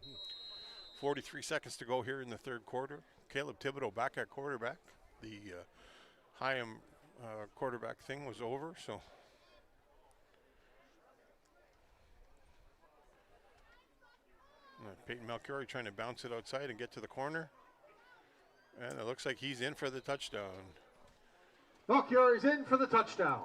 Speaker 1: 43 seconds to go here in the third quarter. Caleb Thibodeau back at quarterback. The Hyam quarterback thing was over, so. Peyton Malchiori trying to bounce it outside and get to the corner. And it looks like he's in for the touchdown.
Speaker 2: Malchiori's in for the touchdown.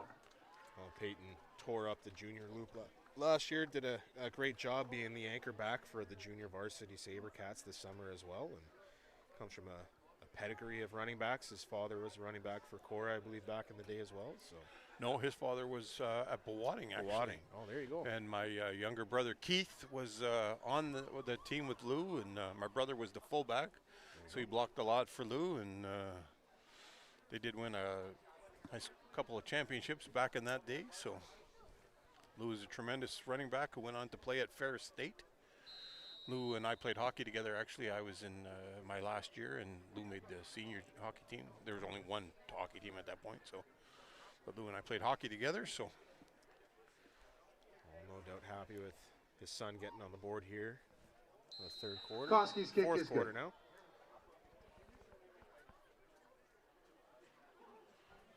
Speaker 3: Well, Peyton tore up the junior loop last year, did a great job being the anchor back for the junior varsity SaberCats this summer as well, and comes from a pedigree of running backs. His father was a running back for Korah, I believe, back in the day as well. So.
Speaker 1: No, his father was at Blowout, actually.
Speaker 3: Blowout. Oh, there you go.
Speaker 1: And my younger brother Keith was on the team with Lou, and my brother was the fullback, so he blocked a lot for Lou, and they did win a nice couple of championships back in that day. So Lou is a tremendous running back who went on to play at Ferris State. Lou and I played hockey together. Actually, I was in my last year, and Lou made the senior hockey team. There was only one hockey team at that point, so. But Lou and I played hockey together, so.
Speaker 3: No doubt happy with his son getting on the board here in the third quarter.
Speaker 2: Koski's kick
Speaker 3: Fourth
Speaker 2: is
Speaker 3: quarter
Speaker 2: good.
Speaker 3: now.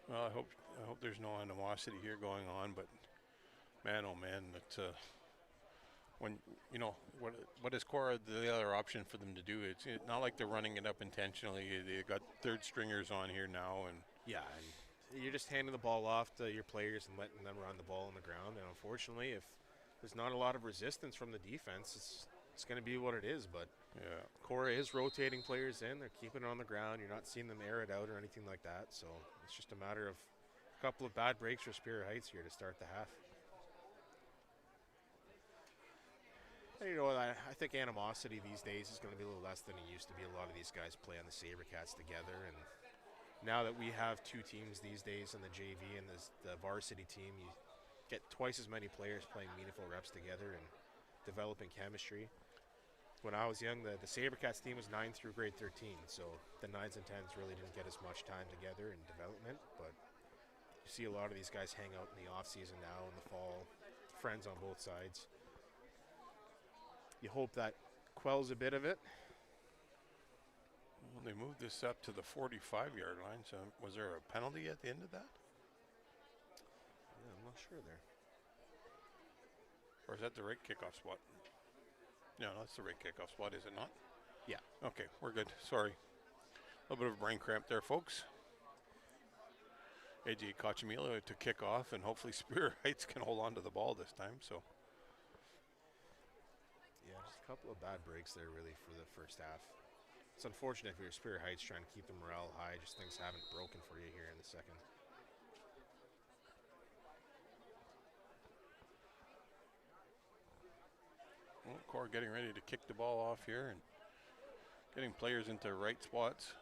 Speaker 1: Well, I hope there's no animosity here going on, but man, oh man, that when what is Korah the other option for them to do? It's not like they're running it up intentionally. They got third stringers on here now, and
Speaker 3: yeah, and you're just handing the ball off to your players and letting them run the ball on the ground. And unfortunately, if there's not a lot of resistance from the defense, it's going to be what it is. But
Speaker 1: yeah,
Speaker 3: Korah is rotating players in. They're keeping it on the ground. You're not seeing them air it out or anything like that. So it's just a matter of a couple of bad breaks for Superior Heights here to start the half. And I think animosity these days is going to be a little less than it used to be. A lot of these guys play on the SaberCats together, and now that we have two teams these days in the JV and the varsity team, you get twice as many players playing meaningful reps together and developing chemistry. When I was young, the SaberCats team was 9 through grade 13, so the 9s and 10s really didn't get as much time together in development, but you see a lot of these guys hang out in the off-season now in the fall, friends on both sides. You hope that quells a bit of it.
Speaker 1: Well, they moved this up to the 45-yard line, so was there a penalty at the end of that?
Speaker 3: Yeah, I'm not sure there.
Speaker 1: Or is that the right kickoff spot? No, that's the right kickoff spot, is it not?
Speaker 3: Yeah.
Speaker 1: Okay, we're good. Sorry. A little bit of a brain cramp there, folks. AJ Cochamillo to kick off, and hopefully Superior Heights can hold on to the ball this time. So.
Speaker 3: Yeah, just a couple of bad breaks there, really, for the first half. It's unfortunate for your Superior Heights trying to keep the morale high. Just things haven't broken for you here in the second.
Speaker 1: Korah getting ready to kick the ball off here and getting players into right spots.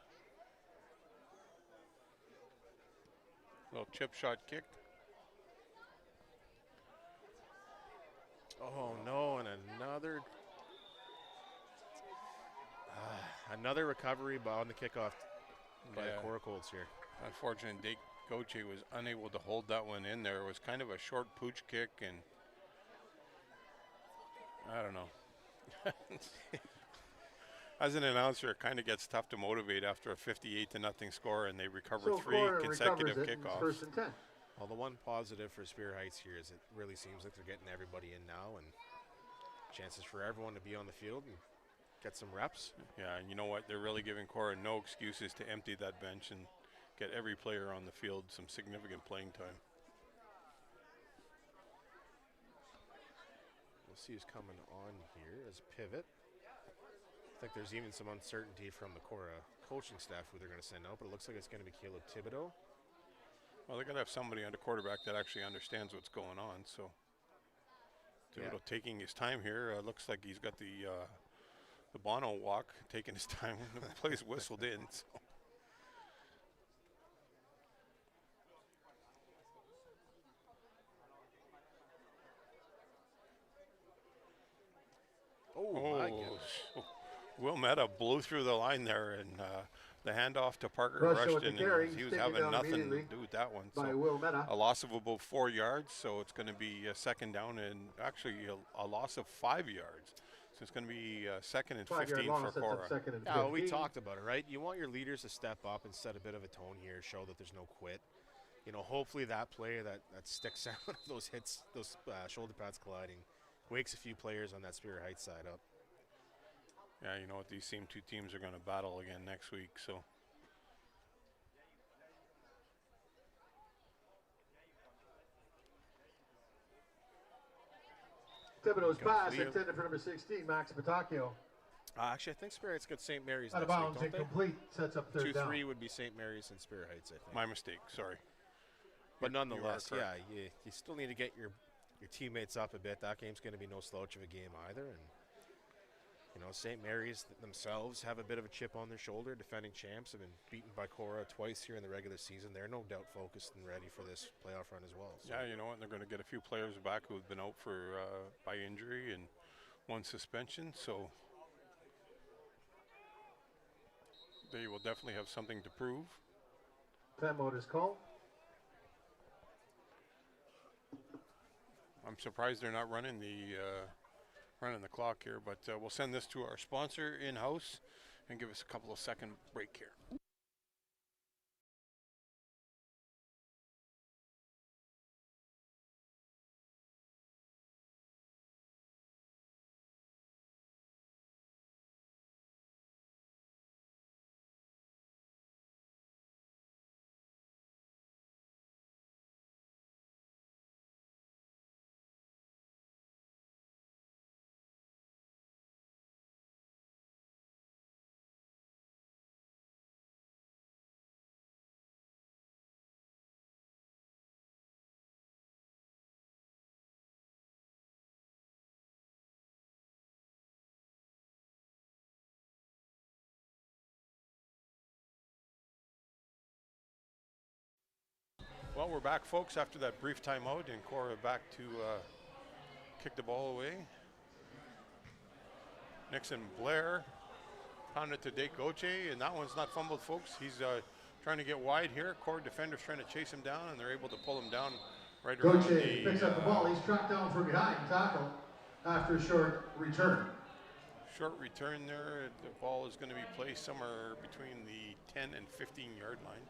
Speaker 1: Little chip shot kick.
Speaker 3: Oh no, and another recovery on the kickoff by the Korah Colts here.
Speaker 1: Unfortunately, Dake Goche was unable to hold that one in there. It was kind of a short pooch kick, and I don't know. As an announcer, it kind of gets tough to motivate after a 58-0 score, and they recover three consecutive kickoffs.
Speaker 2: First and 10.
Speaker 3: Well, the one positive for Spear Heights here is it really seems like they're getting everybody in now, and chances for everyone to be on the field and get some reps.
Speaker 1: Yeah, and you know what? They're really giving Korah no excuses to empty that bench and get every player on the field some significant playing time.
Speaker 3: We'll see who's coming on here as pivot. I think there's even some uncertainty from the Korah coaching staff who they're going to send out, but it looks like it's going to be Caleb Thibodeau.
Speaker 1: Well, they're going to have somebody under quarterback that actually understands what's going on. So Thibodeau taking his time here. Looks like he's got the Bono walk, taking his time. The play's whistled in. So.
Speaker 3: Oh, my goodness.
Speaker 1: Will Meta blew through the line there, and the handoff to Parker Rushton. He was having nothing to do with that one. So a loss of about 4 yards, so it's going to be a second down and actually a loss of 5 yards. So it's going to be second and 15 for Korah.
Speaker 3: Yeah, well, we talked about it, right? You want your leaders to step up and set a bit of a tone here, show that there's no quit. You know, hopefully that play that sticks out, those hits, those shoulder pads colliding, wakes a few players on that Spear Heights side up.
Speaker 1: Yeah, you know what? These same two teams are going to battle again next week, so.
Speaker 2: Thibodeau's pass intended for number 16, Max Patacchio.
Speaker 3: Actually, I think Spear Heights got St. Mary's
Speaker 2: out of
Speaker 3: next
Speaker 2: bounds,
Speaker 3: week,
Speaker 2: incomplete, sets up third down.
Speaker 3: 2-3 would be St. Mary's and Spear Heights, I think.
Speaker 1: My mistake, sorry.
Speaker 3: But nonetheless, yeah, you still need to get your teammates up a bit. That game's going to be no slouch of a game either, and you know, St. Mary's themselves have a bit of a chip on their shoulder. Defending champs have been beaten by Korah twice here in the regular season. They're no doubt focused and ready for this playoff run as well. So.
Speaker 1: Yeah, you know what? They're going to get a few players back who have been out for by injury and one suspension. So they will definitely have something to prove.
Speaker 2: Timeout is called.
Speaker 1: I'm surprised they're not running the clock here, but we'll send this to our sponsor in-house and give us a couple of second break here. Well, we're back, folks, after that brief timeout, and Korah back to kick the ball away. Nixon Blair pounded to Dake Goche, and that one's not fumbled, folks. He's trying to get wide here. Korah defenders trying to chase him down, and they're able to pull him down right around the...
Speaker 2: Goche picks up the ball. He's tracked down from behind, tackle after a short return.
Speaker 1: Short return there. The ball is going to be placed somewhere between the 10 and 15-yard line.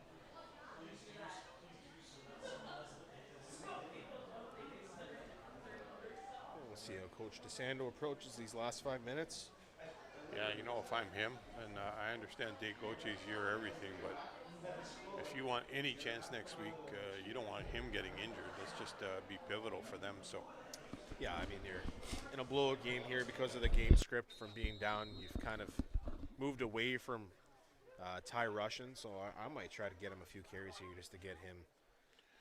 Speaker 3: See how Coach DeSando approaches these last 5 minutes.
Speaker 1: Yeah, you know, if I'm him, and I understand Dave Goche's year everything, but if you want any chance next week, you don't want him getting injured. Let's just be pivotal for them. So,
Speaker 3: yeah, I mean, you're in a blowout game here because of the game script from being down. You've kind of moved away from Ty Russian, so I might try to get him a few carries here just to get him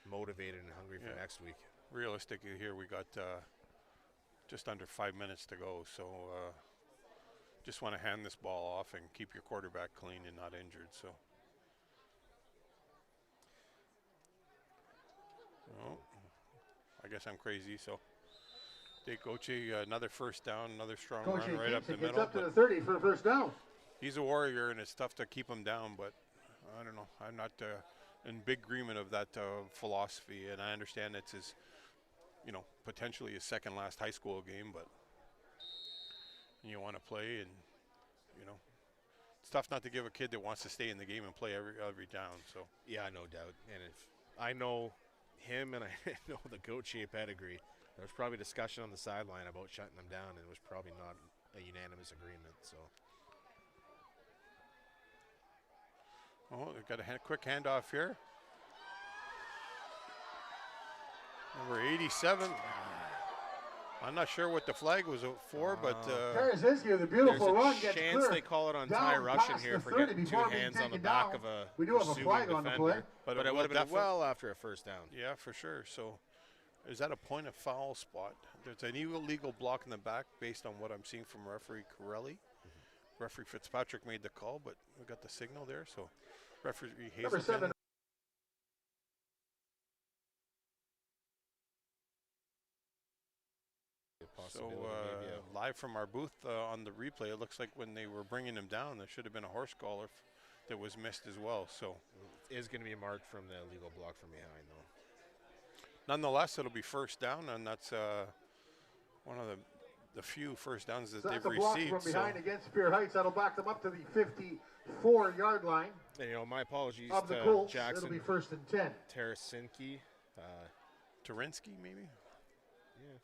Speaker 3: motivated and hungry for next week.
Speaker 1: Realistically, here we got just under 5 minutes to go. So just want to hand this ball off and keep your quarterback clean and not injured. So. Oh, I guess I'm crazy. So Dave Goche, another first down, another strong run right up the middle.
Speaker 2: Gets up to the 30 for a first down.
Speaker 1: He's a warrior, and it's tough to keep him down, but I don't know. I'm not in big agreement of that philosophy, and I understand it's his, potentially his second last high school game, but you want to play, and, it's tough not to give a kid that wants to stay in the game and play every down. So
Speaker 3: yeah, no doubt. And if I know him and I know the Goche pedigree, there was probably discussion on the sideline about shutting them down, and it was probably not a unanimous agreement. So.
Speaker 1: Oh, they've got a quick handoff here. Number 87. I'm not sure what the flag was for, but
Speaker 2: Tarazinski with a beautiful run gets
Speaker 3: chance
Speaker 2: clear.
Speaker 3: They call it on Ty Russian here for getting two hands on the back of a
Speaker 2: we do have a flag on the play,
Speaker 3: but it would have been well after a first down.
Speaker 1: Yeah, for sure. So is that a point of foul spot? There's an illegal block in the back based on what I'm seeing from referee Corelli. Referee Fitzpatrick made the call, but we got the signal there. So referee Hazelton. So live from our booth on the replay, it looks like when they were bringing him down, there should have been a horse collar that was missed as well. So
Speaker 3: it is going to be marked from the illegal block from behind, though.
Speaker 1: Nonetheless, it'll be first down, and that's one of the few first downs that they've received.
Speaker 2: That's a block from behind against Spear Heights. That'll back them up to the 54-yard line.
Speaker 3: And, my apologies
Speaker 2: of the
Speaker 3: to
Speaker 2: Colts.
Speaker 3: Jackson.
Speaker 2: It'll be first and 10.
Speaker 3: Tarazinski.
Speaker 1: Tarinsky, maybe?
Speaker 3: Yeah.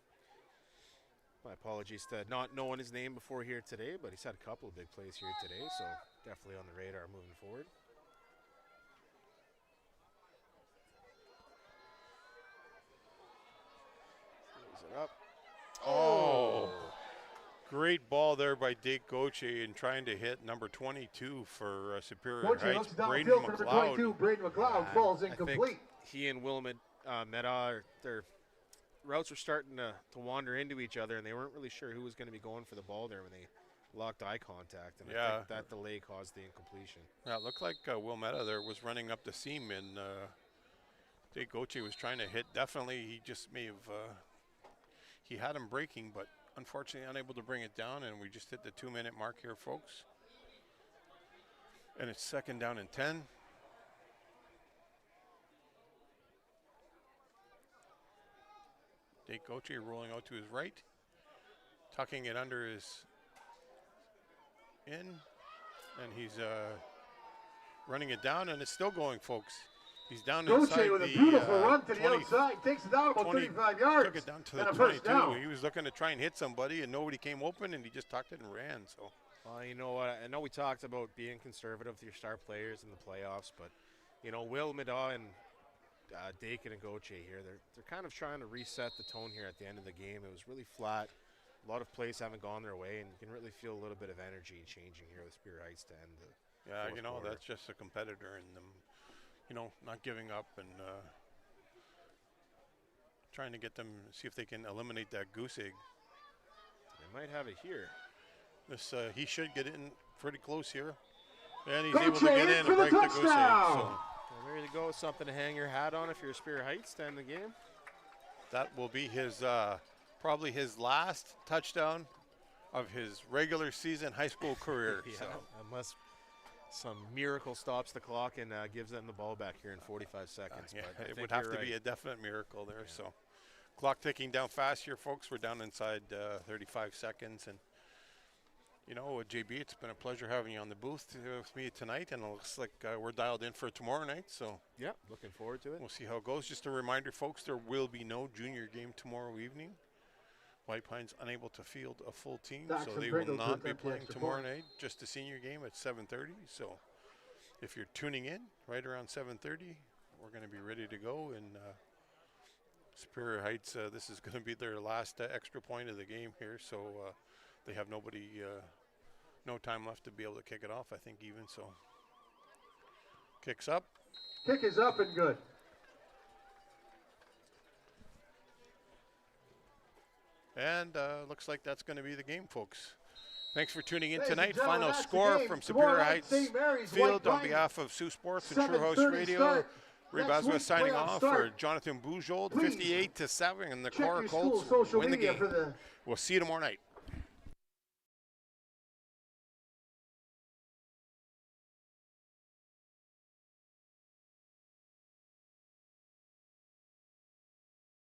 Speaker 3: My apologies to not knowing his name before here today, but he's had a couple of big plays here today, so definitely on the radar moving forward. Throws it up.
Speaker 1: Oh, great ball there by Dake Goche in trying to hit number 22 for Superior Heights.
Speaker 2: Braden McLeod. Braden McLeod falls incomplete.
Speaker 3: I think he and Willamette Meta, their routes were starting to wander into each other, and they weren't really sure who was going to be going for the ball there when they locked eye contact, and I think that delay caused the incompletion.
Speaker 1: Yeah, it looked like Will Meta there was running up the seam, and Dake Goche was trying to hit. Definitely, he just may have he had him breaking, but unfortunately unable to bring it down, and we just hit the 2-minute mark here, folks. And it's second down and 10. Dake Goche rolling out to his right, tucking it under his in, and he's running it down, and it's still going, folks. He's down inside
Speaker 2: with
Speaker 1: the
Speaker 2: a beautiful run to
Speaker 1: 20,
Speaker 2: the outside, takes it down about 35 yards.
Speaker 1: Took it down to the 22. He was looking to try and hit somebody, and nobody came open, and he just tucked it and ran. So,
Speaker 3: well, you know what? I know we talked about being conservative with your star players in the playoffs, but Will Meda and Dakin and Goche here, they're kind of trying to reset the tone here at the end of the game. It was really flat. A lot of plays haven't gone their way, and you can really feel a little bit of energy changing here with Spear Heights to end the fourth quarter.
Speaker 1: That's just a competitor in them. Not giving up and trying to get them, see if they can eliminate that goose egg.
Speaker 3: They might have it here.
Speaker 1: This he should get in pretty close here, and he's able to get in and break the goose egg. So.
Speaker 3: Well, there you go, something to hang your hat on if you're Spear Heights to end the game.
Speaker 1: That will be his probably his last touchdown of his regular season high school career.
Speaker 3: Yeah, unless some miracle stops the clock and gives them the ball back here in 45 seconds. But
Speaker 1: it would have to be a definite miracle there. Yeah. So clock ticking down fast here, folks. We're down inside 35 seconds. And, JB, it's been a pleasure having you on the booth with me tonight. And it looks like we're dialed in for tomorrow night. So
Speaker 3: yeah, looking forward to it.
Speaker 1: We'll see how it goes. Just a reminder, folks, there will be no junior game tomorrow evening. White Pines unable to field a full team, so they will not be playing tomorrow night. Just a senior game at 7:30. So if you're tuning in right around 7:30, we're going to be ready to go. And Superior Heights, this is going to be their last extra point of the game here. So they have no time left to be able to kick it off, I think, even. So kicks up.
Speaker 2: Kick is up and good.
Speaker 1: And looks like that's going to be the game, folks. Thanks for tuning in tonight. Final score from Superior Heights Field on behalf of Saultsports and True House Radio. Ray Baswa signing off for Jonathan Bujold, 58-7, and the Korah Colts win the game. We'll see you tomorrow night.